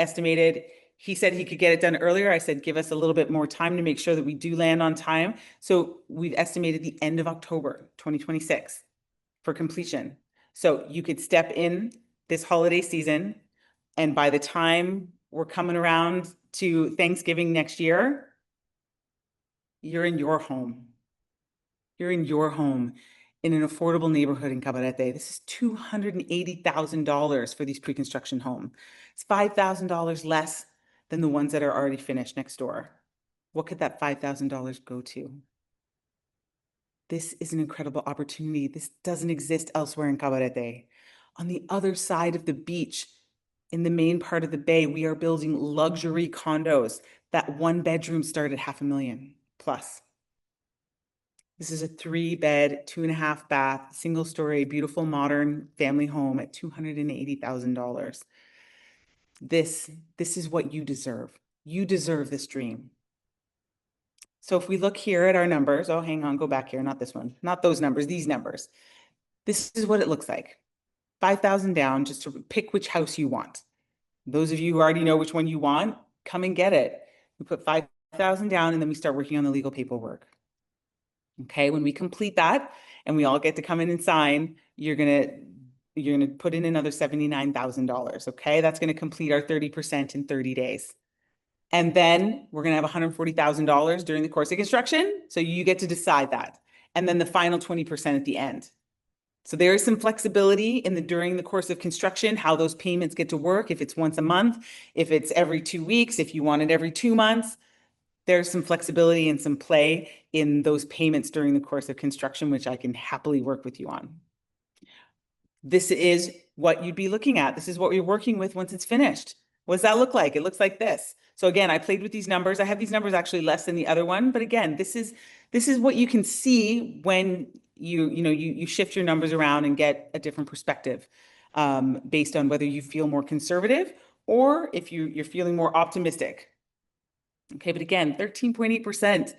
Speaker 1: said he could get it done earlier. I said, give us a little bit more time to make sure that we do land on time. So we've estimated the end of October 2026 for completion. So you could step in this holiday season, and by the time we're coming around to Thanksgiving next year, you're in your home. You're in your home in an affordable neighborhood in Cabarete. This is $280,000 for these pre-construction homes. It's $5,000 less than the ones that are already finished next door. What could that $5,000 go to? This is an incredible opportunity. This doesn't exist elsewhere in Cabarete. On the other side of the beach, in the main part of the bay, we are building luxury condos that 1 bedroom start at $500,000 plus. This is a 3-bed, 2.5 bath, single story, beautiful modern family home at $280,000. This is what you deserve. You deserve this dream. So if we look here at our numbers, oh, hang on, go back here, not this one, not those numbers, these numbers. This is what it looks like. 5,000 down just to pick which house you want. Those of you who already know which one you want, come and get it. We put 5,000 down and then we start working on the legal paperwork. Okay, when we complete that and we all get to come in and sign, you're gonna put in another $79,000. Okay, that's gonna complete our 30% in 30 days. And then we're gonna have $140,000 during the course of construction. So you get to decide that. And then the final 20% at the end. So there is some flexibility during the course of construction, how those payments get to work. If it's once a month, if it's every 2 weeks, if you want it every 2 months, there's some flexibility and some play in those payments during the course of construction, which I can happily work with you on. This is what you'd be looking at. This is what we're working with once it's finished. What does that look like? It looks like this. So again, I played with these numbers. I have these numbers actually less than the other one, but again, this is what you can see when you shift your numbers around and get a different perspective based on whether you feel more conservative or if you're feeling more optimistic. Okay, but again, 13.8%,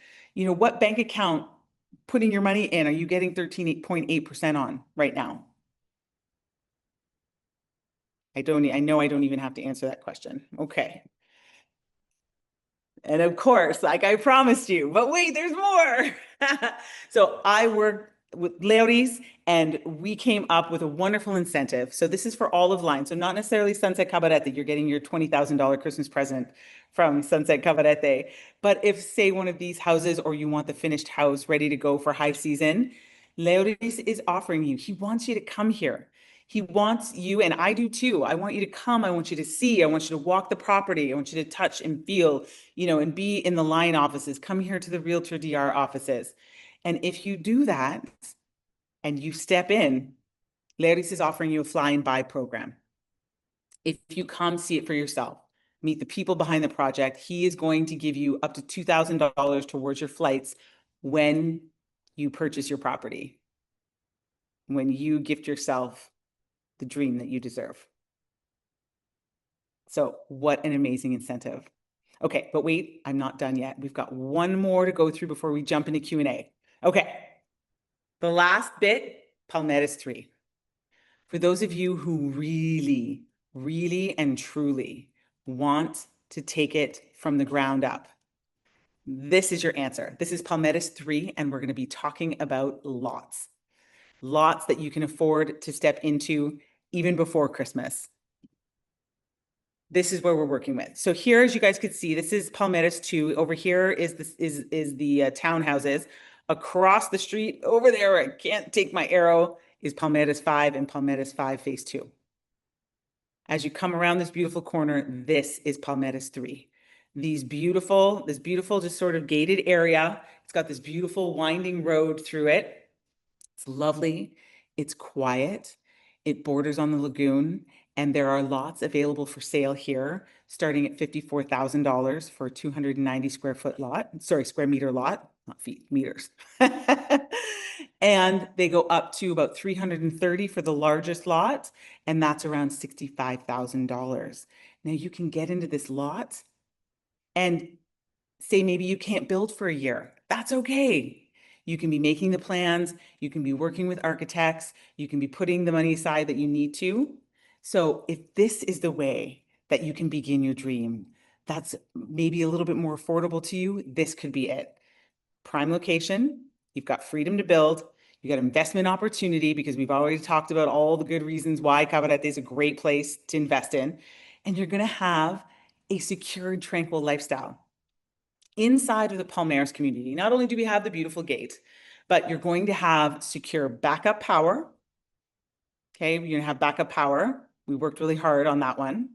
Speaker 1: what bank account putting your money in are you getting 13.8% on right now? I know I don't even have to answer that question. Okay. And of course, like I promised you, but wait, there's more. So I work with Leoris and we came up with a wonderful incentive. So this is for all of line. So not necessarily Sunset Cabarete, you're getting your $20,000 Christmas present from Sunset Cabarete. But if say one of these houses or you want the finished house ready to go for high season, Leoris is offering you, he wants you to come here. He wants you, and I do too. I want you to come. I want you to see. I want you to walk the property. I want you to touch and feel, and be in the line offices. Come here to the RealtorDR offices. And if you do that and you step in, Larry's is offering you a fly and buy program. If you come see it for yourself, meet the people behind the project, he is going to give you up to $2,000 towards your flights when you purchase your property, when you gift yourself the dream that you deserve. So what an amazing incentive. Okay, but wait, I'm not done yet. We've got one more to go through before we jump into Q&A. Okay, the last bit, Palmeras 3. For those of you who really, really and truly want to take it from the ground up, this is your answer. This is Palmeras 3, and we're going to be talking about lots. Lots that you can afford to step into even before Christmas. This is where we're working with. So here, as you guys could see, this is Palmeras 2. Over here is the townhouses. Across the street over there, I can't take my arrow, is Palmeras 5 and Palmeras 5 Phase 2. As you come around this beautiful corner, this is Palmeras 3. This beautiful, just sort of gated area. It's got this beautiful winding road through it. It's lovely. It's quiet. It borders on the lagoon. And there are lots available for sale here, starting at $54,000 for a 290 square meter lot, not feet, meters. And they go up to about 330 for the largest lot, and that's around $65,000. Now you can get into this lot and say maybe you can't build for a year. That's okay. You can be making the plans, you can be working with architects, you can be putting the money aside that you need to. So if this is the way that you can begin your dream, that's maybe a little bit more affordable to you, this could be it. Prime location, you've got freedom to build, you got investment opportunity because we've already talked about all the good reasons why Cabarete is a great place to invest in, and you're gonna have a secured, tranquil lifestyle. Inside of the Palmeras community, not only do we have the beautiful gate, but you're going to have secure backup power. Okay, you're gonna have backup power. We worked really hard on that one.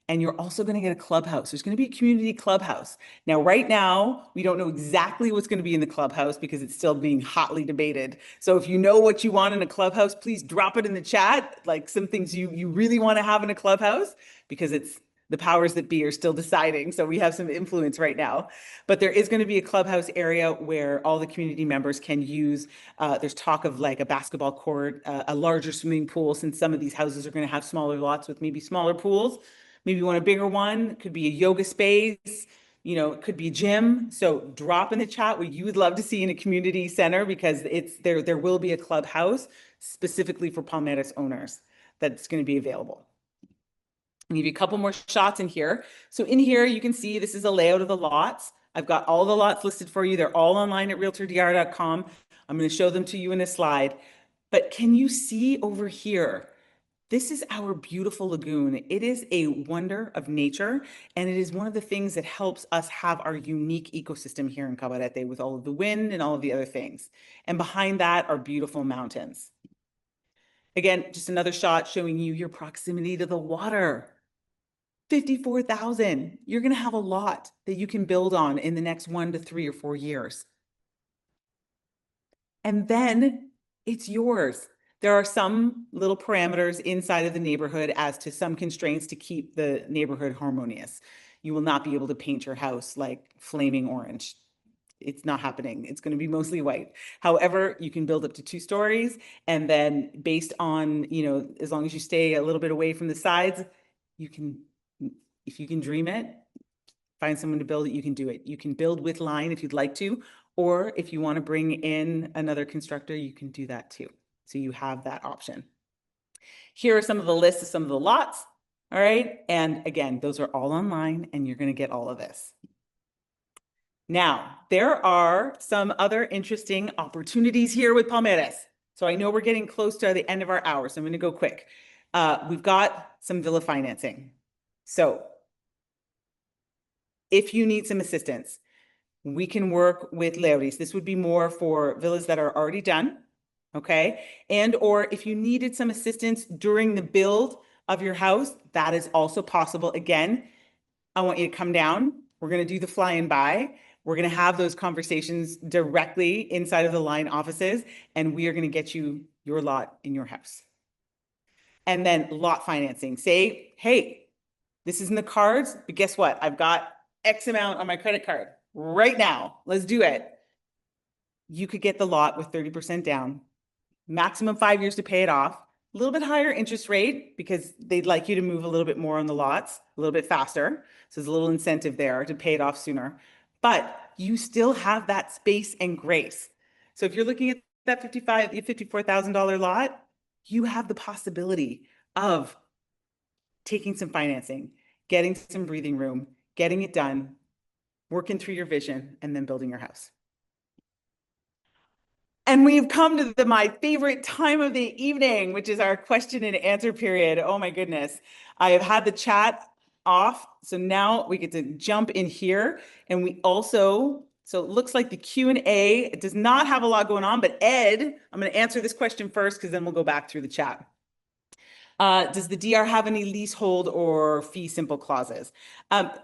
Speaker 1: And you're also gonna get a clubhouse. There's gonna be a community clubhouse. Now, right now, we don't know exactly what's gonna be in the clubhouse because it's still being hotly debated. So if you know what you want in a clubhouse, please drop it in the chat, like some things you really wanna have in a clubhouse, because it's the powers that be are still deciding. So we have some influence right now. But there is going to be a clubhouse area where all the community members can use. There's talk of like a basketball court, a larger swimming pool, since some of these houses are going to have smaller lots with maybe smaller pools. Maybe you want a bigger one. It could be a yoga space. You know, it could be a gym. So drop in the chat what you would love to see in a community center, because there will be a clubhouse specifically for Palmeras owners that's going to be available. I'll give you a couple more shots in here. So in here, you can see this is a layout of the lots. I've got all the lots listed for you. They're all online at RealtorDR.com. I'm going to show them to you in a slide. But can you see over here? This is our beautiful lagoon. It is a wonder of nature, and it is one of the things that helps us have our unique ecosystem here in Cabarete with all of the wind and all of the other things. And behind that are beautiful mountains. Again, just another shot showing you your proximity to the water. 54,000. You're going to have a lot that you can build on in the next 1 to 3 or 4 years. And then it's yours. There are some little parameters inside of the neighborhood as to some constraints to keep the neighborhood harmonious. You will not be able to paint your house like flaming orange. It's not happening. It's going to be mostly white. However, you can build up to 2 stories. And then based on, you know, as long as you stay a little bit away from the sides, you can, if you can dream it, find someone to build it, you can do it. You can build with line if you'd like to, or if you want to bring in another constructor, you can do that too. So you have that option. Here are some of the lists of some of the lots. All right. And again, those are all online and you're going to get all of this. Now, there are some other interesting opportunities here with Palmeras. So I know we're getting close to the end of our hour, so I'm going to go quick. We've got some villa financing. So if you need some assistance, we can work with Leuris. This would be more for villas that are already done, okay? And or if you needed some assistance during the build of your house, that is also possible. Again, I want you to come down. We're going to do the fly and buy. We're going to have those conversations directly inside of the line offices, and we are going to get you your lot in your house. And then lot financing. Say, hey, this is in the cards, but guess what? I've got X amount on my credit card right now. Let's do it. You could get the lot with 30% down, maximum 5 years to pay it off. A little bit higher interest rate because they'd like you to move a little bit more on the lots, a little bit faster. So there's a little incentive there to pay it off sooner. But you still have that space and grace. So if you're looking at that $54,000 lot, you have the possibility of taking some financing, getting some breathing room, getting it done, working through your vision, and then building your house. And we've come to my favorite time of the evening, which is our question and answer period. Oh my goodness. I have had the chat off. So now we get to jump in here. And we also, so it looks like the Q&A, it does not have a lot going on, but Ed, I'm going to answer this question first because then we'll go back through the chat. Does the DR have any leasehold or fee simple clauses?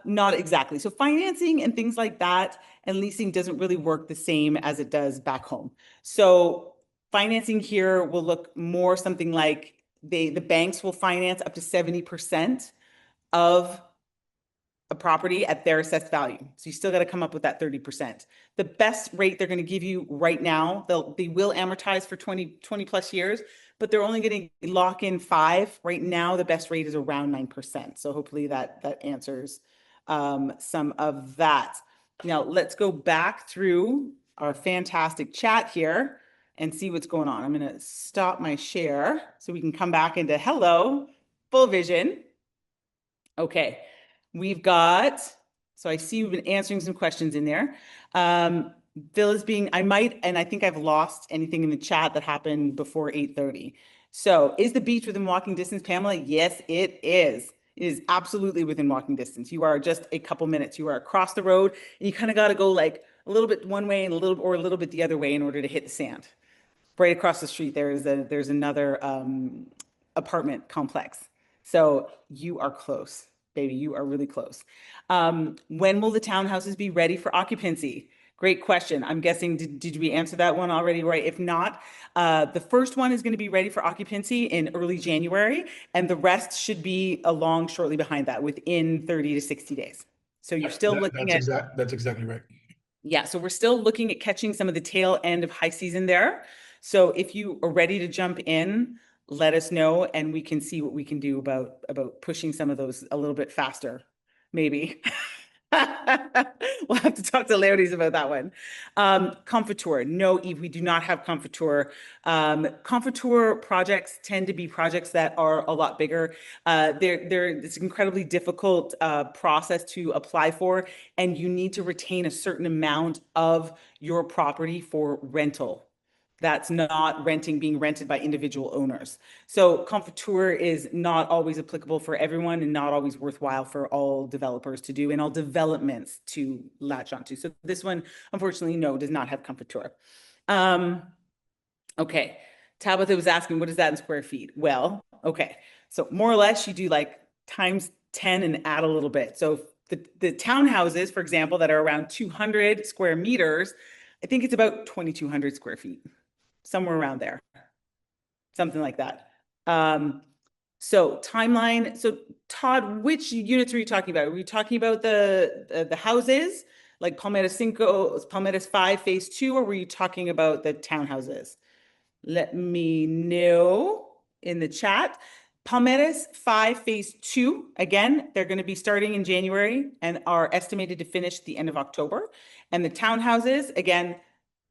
Speaker 1: Not exactly. So financing and things like that and leasing doesn't really work the same as it does back home. So financing here will look more something like the banks will finance up to 70% of a property at their assessed value. So you still got to come up with that 30%. The best rate they're going to give you right now, they will amortize for 20 plus years, but they're only going to lock in 5. Right now, the best rate is around 9%. So hopefully that answers some of that. Now let's go back through our fantastic chat here and see what's going on. I'm going to stop my share so we can come back into hello, full vision. Okay. We've got, so I see we've been answering some questions in there. Bill is being, I think I've lost anything in the chat that happened before 8:30. So is the beach within walking distance, Pamela? Yes, it is. It is absolutely within walking distance. You are just a couple minutes. You are across the road and you kind of got to go like a little bit one way and a little bit the other way in order to hit the sand. Right across the street, there's another apartment complex. So you are close. Baby, you are really close. When will the townhouses be ready for occupancy? Great question. I'm guessing, did we answer that one already, right? If not, the first one is going to be ready for occupancy in early January, and the rest should be along shortly behind that within 30 to 60 days. So you're still looking at...
Speaker 2: That's exactly right.
Speaker 1: Yeah, so we're still looking at catching some of the tail end of high season there. So if you are ready to jump in, let us know and we can see what we can do about pushing some of those a little bit faster, maybe. We'll have to talk to Laertes about that one. Confiture. No, Eve, we do not have Confiture. Confiture projects tend to be projects that are a lot bigger. It's an incredibly difficult process to apply for, and you need to retain a certain amount of your property for rental. That's not being rented by individual owners. So Confiture is not always applicable for everyone and not always worthwhile for all developers to do and all developments to latch onto. So this one, unfortunately, no, does not have Confiture. Okay, Tabitha was asking, what is that in square feet? Well, okay, so more or less you do like times 10 and add a little bit. So the townhouses, for example, that are around 200 square meters, I think it's about 2,200 square feet. Somewhere around there, something like that. So timeline. So Todd, which units are you talking about? Are we talking about the houses like Palmeras 5 phase 2, or were you talking about the townhouses? Let me know in the chat. Palmeras 5 phase 2, again, they're going to be starting in January and are estimated to finish the end of October. And the townhouses, again,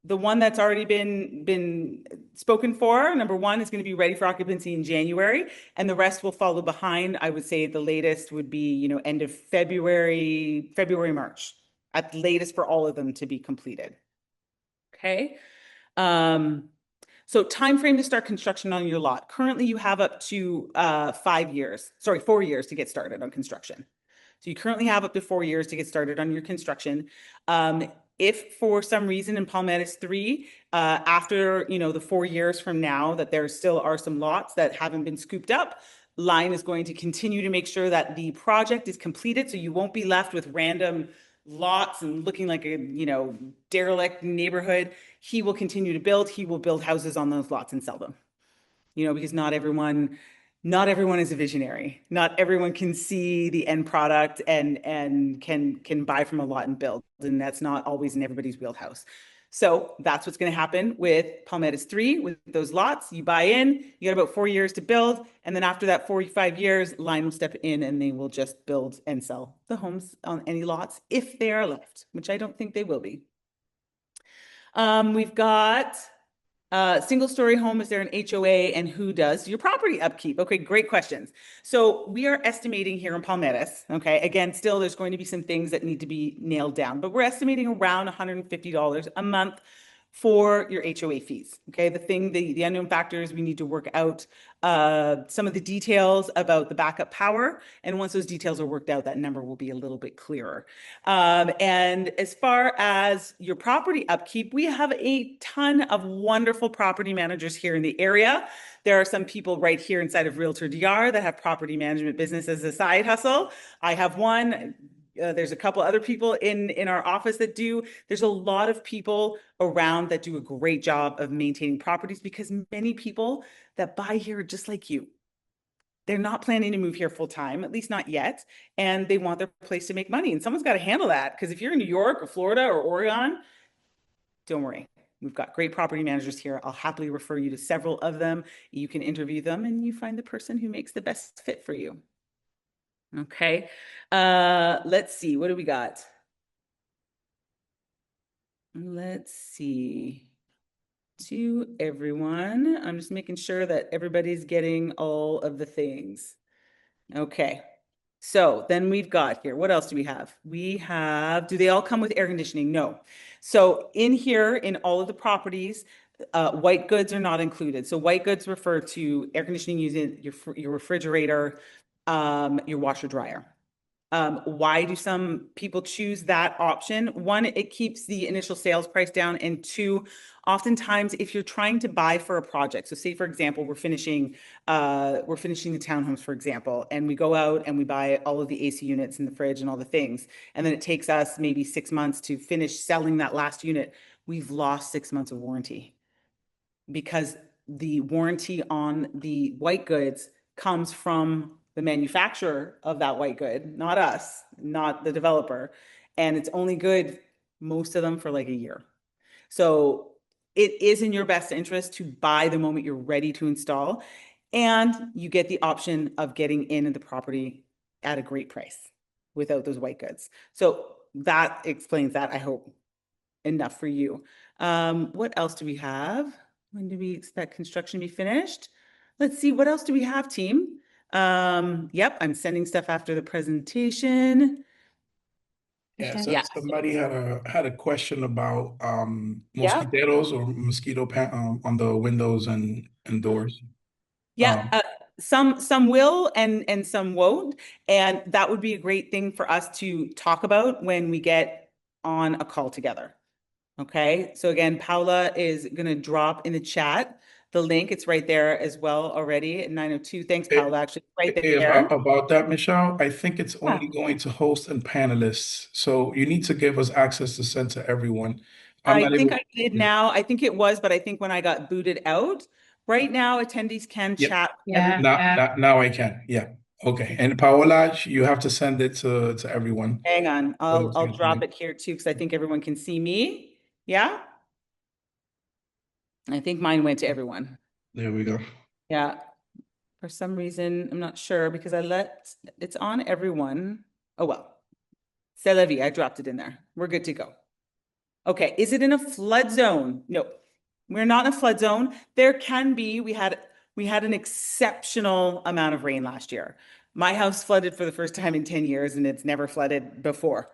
Speaker 1: the one that's already been spoken for, number 1, is going to be ready for occupancy in January, and the rest will follow behind. I would say the latest would be, end of February, March, at the latest for all of them to be completed. Okay. So time frame to start construction on your lot. Currently, you have up to 4 years to get started on construction. So you currently have up to 4 years to get started on your construction. If for some reason in Palmeras 3, after the 4 years from now, that there still are some lots that haven't been scooped up, Line is going to continue to make sure that the project is completed, so you won't be left with random lots and looking like a derelict neighborhood. He will continue to build. He will build houses on those lots and sell them. Because not everyone is a visionary. Not everyone can see the end product and can buy from a lot and build. And that's not always in everybody's wheelhouse. So that's what's going to happen with Palmeras 3, with those lots. You buy in, you got about 4 years to build. And then after that 45 years, Line will step in and they will just build and sell the homes on any lots if they are left, which I don't think they will be. We've got single story home, is there an HOA and who does your property upkeep? Okay, great questions. So we are estimating here in Palmeras, okay, again, still there's going to be some things that need to be nailed down, but we're estimating around $150 a month for your HOA fees. Okay, the unknown factors, we need to work out some of the details about the backup power. And once those details are worked out, that number will be a little bit clearer. And as far as your property upkeep, we have a ton of wonderful property managers here in the area. There are some people right here inside of RealtorDR that have property management business as a side hustle. I have one. There's a couple other people in our office that do. There's a lot of people around that do a great job of maintaining properties, because many people that buy here are just like you. They're not planning to move here full time, at least not yet, and they want their place to make money. And someone's got to handle that, because if you're in New York or Florida or Oregon, don't worry. We've got great property managers here. I'll happily refer you to several of them. You can interview them and you find the person who makes the best fit for you. Okay, let's see, what do we got? Let's see. To everyone, I'm just making sure that everybody's getting all of the things. Okay, so then we've got here, what else do we have? We have, do they all come with air conditioning? No. So in here, in all of the properties, white goods are not included. So white goods refer to air conditioning using your refrigerator, your washer dryer. Why do some people choose that option? One, it keeps the initial sales price down. And two, oftentimes if you're trying to buy for a project, so say for example, we're finishing the townhomes, for example, and we go out and we buy all of the AC units in the fridge and all the things. And then it takes us maybe 6 months to finish selling that last unit. We've lost 6 months of warranty, because the warranty on the white goods comes from the manufacturer of that white good, not us, not the developer. And it's only good, most of them, for like a year. So it is in your best interest to buy the moment you're ready to install. And you get the option of getting in the property at a great price without those white goods. So that explains that, I hope, enough for you. What else do we have? When do we expect construction to be finished? Let's see, what else do we have, team? Yep, I'm sending stuff after the presentation.
Speaker 2: Yeah,
Speaker 3: Okay.
Speaker 2: so
Speaker 1: Yeah.
Speaker 2: somebody had a question about
Speaker 1: Yeah.
Speaker 2: mosquiteros or on the windows and doors.
Speaker 1: Yeah, some will and some won't. And that would be a great thing for us to talk about when we get on a call together. Okay, so again, Paula is going to drop in the chat the link. It's right there as well already at 9:02. Thanks, Paula. Actually, right there.
Speaker 2: About that, Michelle, I think it's
Speaker 1: Yeah.
Speaker 2: only going to host and panelists. So you need to give us access to send to everyone. I'm
Speaker 1: I
Speaker 2: not
Speaker 1: think
Speaker 2: able.
Speaker 1: I did
Speaker 2: Yeah.
Speaker 1: now. I think it was, but I think when I got booted out, right now attendees can
Speaker 2: Yep.
Speaker 1: chat.
Speaker 3: Yeah.
Speaker 2: Now I can. Yeah. Okay. And Paola, you have to send it to everyone.
Speaker 1: Hang on,
Speaker 2: So it's
Speaker 1: I'll
Speaker 2: gonna
Speaker 1: drop
Speaker 2: be-
Speaker 1: it here too, because I think everyone can see me. Yeah, I think mine went to everyone.
Speaker 2: There we go.
Speaker 1: Yeah, for some reason, I'm not sure, because it's on everyone. Oh, well. C'est la vie, I dropped it in there. We're good to go. Okay, is it in a flood zone? No, we're not in a flood zone. There can be, we had an exceptional amount of rain last year. My house flooded for the first time in 10 years, and it's never flooded before.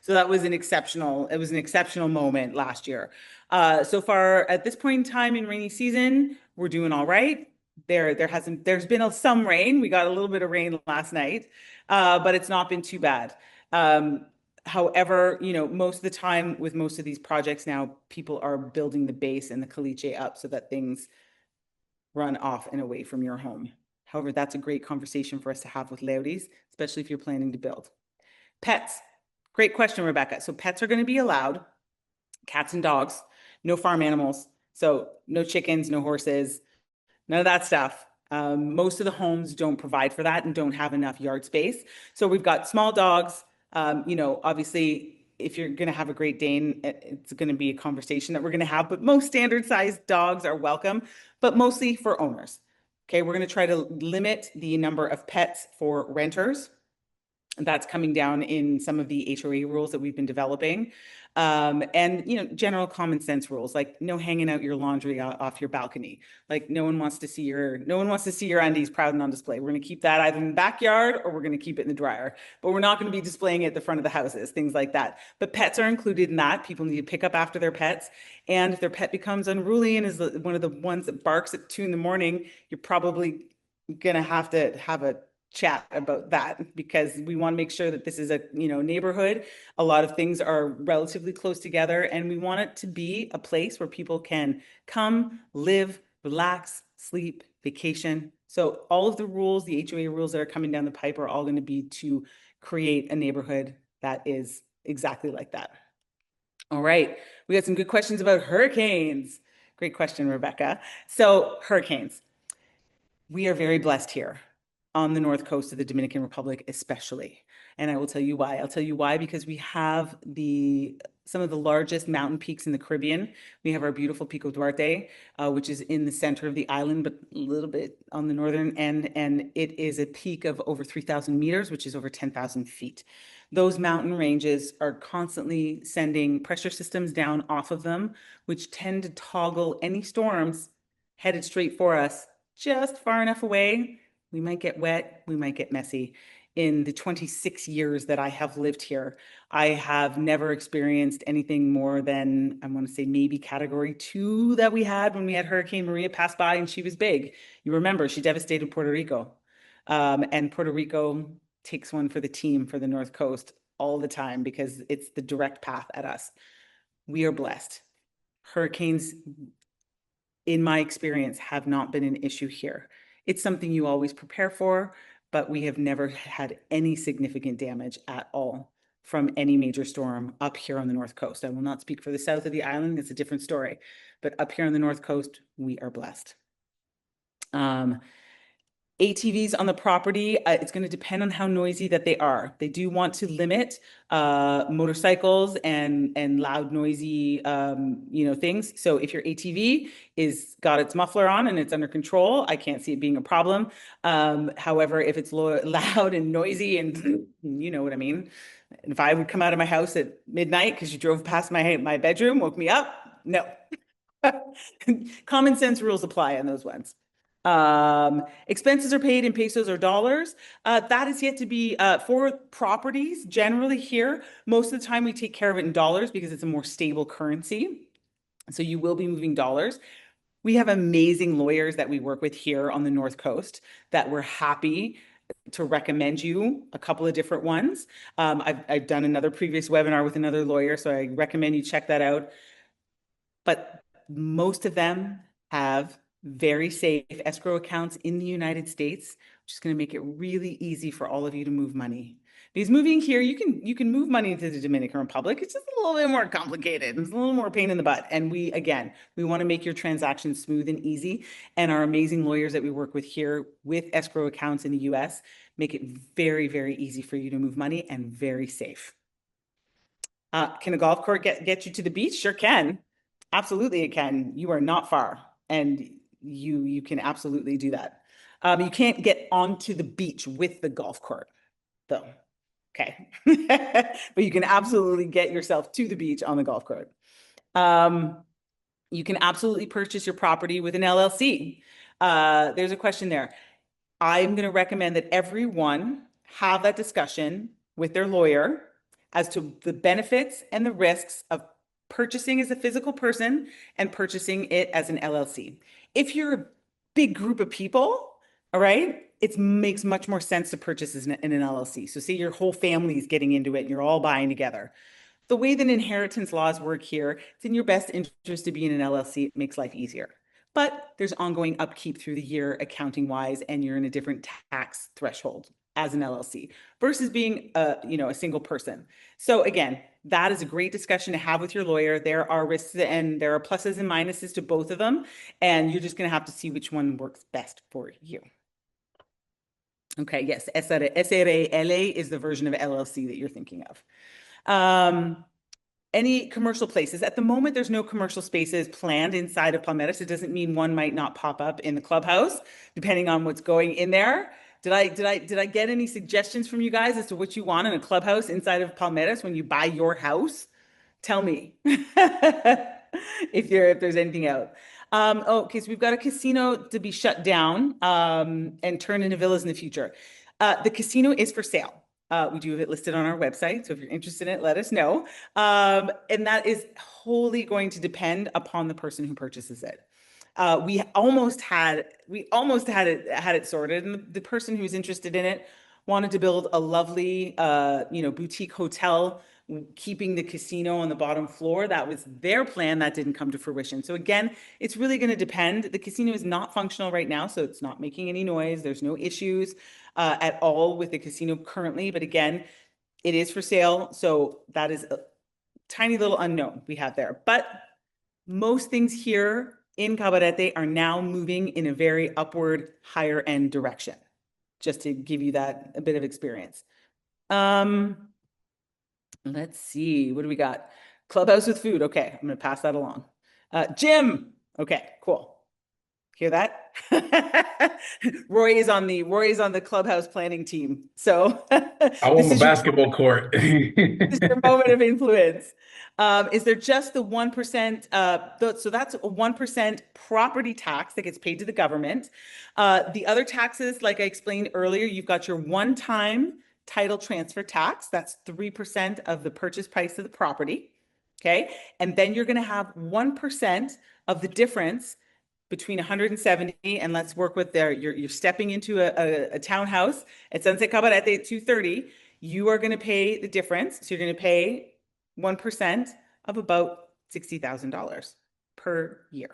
Speaker 1: So that was it was an exceptional moment last year. So far at this point in time in rainy season, we're doing all right. There's been some rain. We got a little bit of rain last night, but it's not been too bad. However, most of the time with most of these projects now, people are building the base and the caliche up so that things run off and away from your home. However, that's a great conversation for us to have with Laudies, especially if you're planning to build. Pets, great question, Rebecca. So pets are going to be allowed, cats and dogs, no farm animals. So no chickens, no horses, none of that stuff. Most of the homes don't provide for that and don't have enough yard space. So we've got small dogs, obviously if you're going to have a Great Dane, it's going to be a conversation that we're going to have, but most standard sized dogs are welcome, but mostly for owners. Okay, we're going to try to limit the number of pets for renters. That's coming down in some of the HOA rules that we've been developing. And, you know, general common sense rules, like no hanging out your laundry off your balcony. Like no one wants to see your undies proud and on display. We're going to keep that either in the backyard or we're going to keep it in the dryer, but we're not going to be displaying it at the front of the houses, things like that. But pets are included in that. People need to pick up after their pets. And if their pet becomes unruly and is one of the ones that barks at 2 a.m, you're probably going to have a chat about that, because we want to make sure that this is a, you know, neighborhood. A lot of things are relatively close together, and we want it to be a place where people can come, live, relax, sleep, vacation. So all of the rules, the HOA rules that are coming down the pipe, are all going to be to create a neighborhood that is exactly like that. All right, we got some good questions about hurricanes. Great question, Rebecca. So hurricanes, we are very blessed here on the north coast of the Dominican Republic, especially. And I will tell you why. I'll tell you why, because we have some of the largest mountain peaks in the Caribbean. We have our beautiful Pico Duarte, which is in the center of the island, but a little bit on the northern end. And it is a peak of over 3,000 meters, which is over 10,000 feet. Those mountain ranges are constantly sending pressure systems down off of them, which tend to toggle any storms headed straight for us just far enough away. We might get wet, we might get messy. In the 26 years that I have lived here, I have never experienced anything more than, I want to say, maybe Category 2 that we had when we had Hurricane Maria pass by, and she was big. You remember, she devastated Puerto Rico. And Puerto Rico takes one for the team for the North Coast all the time because it's the direct path at us. We are blessed. Hurricanes, in my experience, have not been an issue here. It's something you always prepare for, but we have never had any significant damage at all from any major storm up here on the North Coast. I will not speak for the south of the island. It's a different story. But up here on the North Coast, we are blessed. ATVs on the property, it's going to depend on how noisy that they are. They do want to limit motorcycles and loud, noisy, things. So if your ATV is got its muffler on and it's under control, I can't see it being a problem. However, if it's loud and noisy, and you know what I mean, if I would come out of my house at midnight because you drove past my bedroom, woke me up, no. Common sense rules apply on those ones. Expenses are paid in pesos or dollars. That is yet to be for properties. Generally here, most of the time we take care of it in dollars because it's a more stable currency. So you will be moving dollars. We have amazing lawyers that we work with here on the North Coast that we're happy to recommend you a couple of different ones. I've done another previous webinar with another lawyer, so I recommend you check that out. But most of them have very safe escrow accounts in the United States, which is going to make it really easy for all of you to move money. Because moving here, you can move money to the Dominican Republic. It's just a little bit more complicated. It's a little more pain in the butt. And we want to make your transactions smooth and easy. And our amazing lawyers that we work with here with escrow accounts in the US make it very, very easy for you to move money and very safe. Can a golf court get you to the beach? Sure can. Absolutely it can. You are not far. And you can absolutely do that. You can't get onto the beach with the golf cart, though. Okay. But you can absolutely get yourself to the beach on the golf cart. You can absolutely purchase your property with an LLC. There's a question there. I'm going to recommend that everyone have that discussion with their lawyer as to the benefits and the risks of purchasing as a physical person and purchasing it as an LLC. If you're a big group of people, all right, it makes much more sense to purchase in an LLC. So say your whole family is getting into it and you're all buying together. The way that inheritance laws work here, it's in your best interest to be in an LLC. It makes life easier. But there's ongoing upkeep through the year accounting wise, and you're in a different tax threshold as an LLC versus being a single person. So again, that is a great discussion to have with your lawyer. There are risks and there are pluses and minuses to both of them. And you're just going to have to see which one works best for you. Okay, yes, SRL is the version of LLC that you're thinking of. Any commercial places. At the moment, there's no commercial spaces planned inside of Palmeras. It doesn't mean one might not pop up in the clubhouse, depending on what's going in there. Did I get any suggestions from you guys as to what you want in a clubhouse inside of Palmeras when you buy your house? Tell me if there's anything out. Okay, so we've got a casino to be shut down and turned into villas in the future. The casino is for sale. We do have it listed on our website, so if you're interested in it, let us know. And that is wholly going to depend upon the person who purchases it. We almost had it sorted, and the person who's interested in it wanted to build a lovely, boutique hotel, keeping the casino on the bottom floor. That was their plan. That didn't come to fruition. So again, it's really going to depend. The casino is not functional right now, so it's not making any noise. There's no issues at all with the casino currently. But again, it is for sale. So that is a tiny little unknown we have there. But most things here in Cabarete are now moving in a very upward, higher end direction, just to give you that a bit of experience. Let's see, what do we got? Clubhouse with food. Okay, I'm gonna pass that along. Gym. Okay, cool. Hear that? Roy is on the clubhouse planning team. So
Speaker 2: I want a basketball court.
Speaker 1: This is your moment of influence. Is there just the 1%? So that's a 1% property tax that gets paid to the government. The other taxes, like I explained earlier, you've got your one-time title transfer tax. That's 3% of the purchase price of the property. Okay. And then you're going to have 1% of the difference between 170 and let's work with you're stepping into a townhouse at Sunset Cabarete at 230. You are going to pay the difference. So you're going to pay 1% of about $60,000 per year.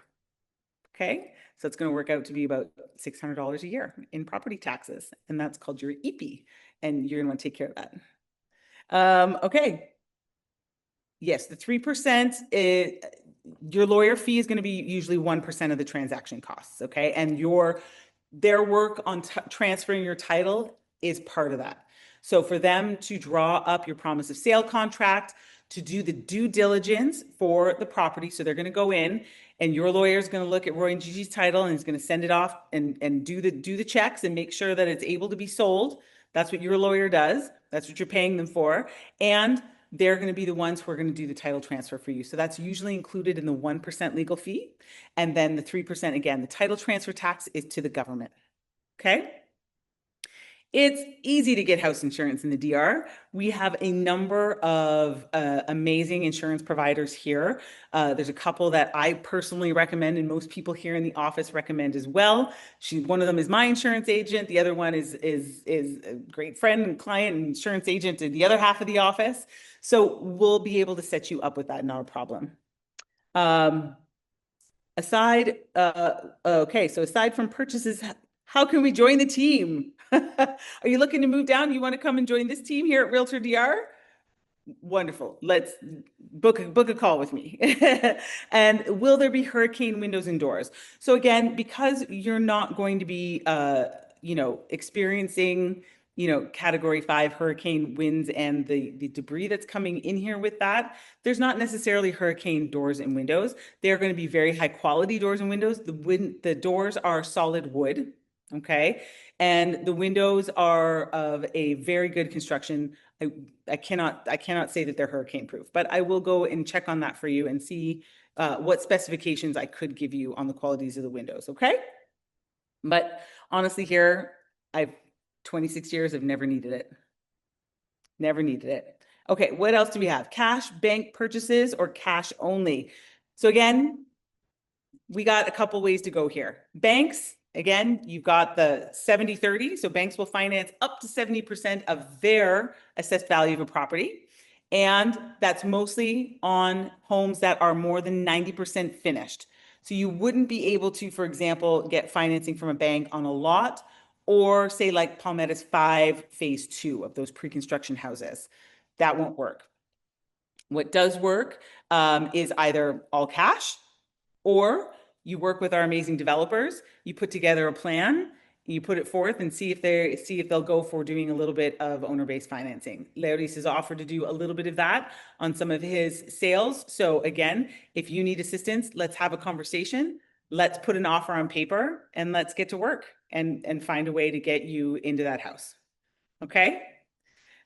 Speaker 1: Okay. So it's going to work out to be about $600 a year in property taxes. And that's called your EP. And you're going to want to take care of that. Okay. Yes, the 3%, your lawyer fee is going to be usually 1% of the transaction costs. Okay. And their work on transferring your title is part of that. So for them to draw up your promise of sale contract, to do the due diligence for the property. So they're going to go in and your lawyer is going to look at Roy and Gigi's title and is going to send it off and do the checks and make sure that it's able to be sold. That's what your lawyer does. That's what you're paying them for. And they're going to be the ones who are going to do the title transfer for you. So that's usually included in the 1% legal fee. And then the 3%, again, the title transfer tax is to the government. Okay. It's easy to get house insurance in the DR. We have a number of amazing insurance providers here. There's a couple that I personally recommend, and most people here in the office recommend as well. One of them is my insurance agent. The other one is a great friend and client and insurance agent in the other half of the office. So we'll be able to set you up with that, not a problem. Aside from purchases, how can we join the team? Are you looking to move down? You want to come and join this team here at RealtorDR? Wonderful. Let's book a call with me. And will there be hurricane windows and doors? So again, because you're not going to be, experiencing, Category 5 hurricane winds and the debris that's coming in here with that, there's not necessarily hurricane doors and windows. They're going to be very high quality doors and windows. The doors are solid wood. Okay. And the windows are of a very good construction. I cannot say that they're hurricane proof, but I will go and check on that for you and see what specifications I could give you on the qualities of the windows. Okay. But honestly here, I've 26 years, I've never needed it. Never needed it. Okay. What else do we have? Cash, bank purchases, or cash only. So again, we got a couple ways to go here. Banks, again, you've got the 70-30. So banks will finance up to 70% of their assessed value of a property. And that's mostly on homes that are more than 90% finished. So you wouldn't be able to, for example, get financing from a bank on a lot, or say like Palmeras 5 phase 2 of those pre-construction houses. That won't work. What does work is either all cash, or you work with our amazing developers, you put together a plan, You put it forth and see if they'll go for doing a little bit of owner-based financing. Leoris has offered to do a little bit of that on some of his sales. So again, if you need assistance, let's have a conversation. Let's put an offer on paper and let's get to work and find a way to get you into that house. Okay.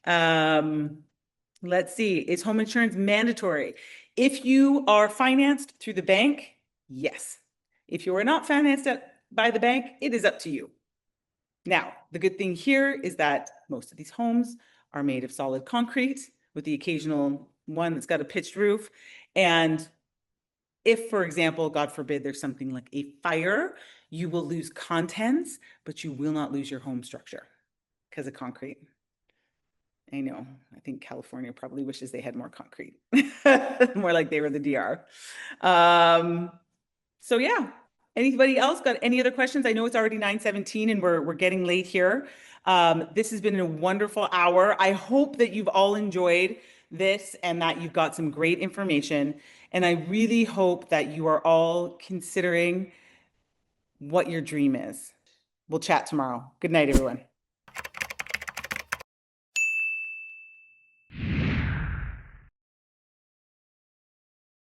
Speaker 1: Let's see. Is home insurance mandatory? If you are financed through the bank, yes. If you are not financed by the bank, it is up to you. Now, the good thing here is that most of these homes are made of solid concrete with the occasional one that's got a pitched roof. And if, for example, God forbid, there's something like a fire, you will lose contents, but you will not lose your home structure because of concrete. I know. I think California probably wishes they had more concrete, more like they were the DR. So yeah. Anybody else got any other questions? I know it's already 9:17 and we're getting late here. This has been a wonderful hour. I hope that you've all enjoyed this and that you've got some great information. And I really hope that you are all considering what your dream is. We'll chat tomorrow. Good night, everyone.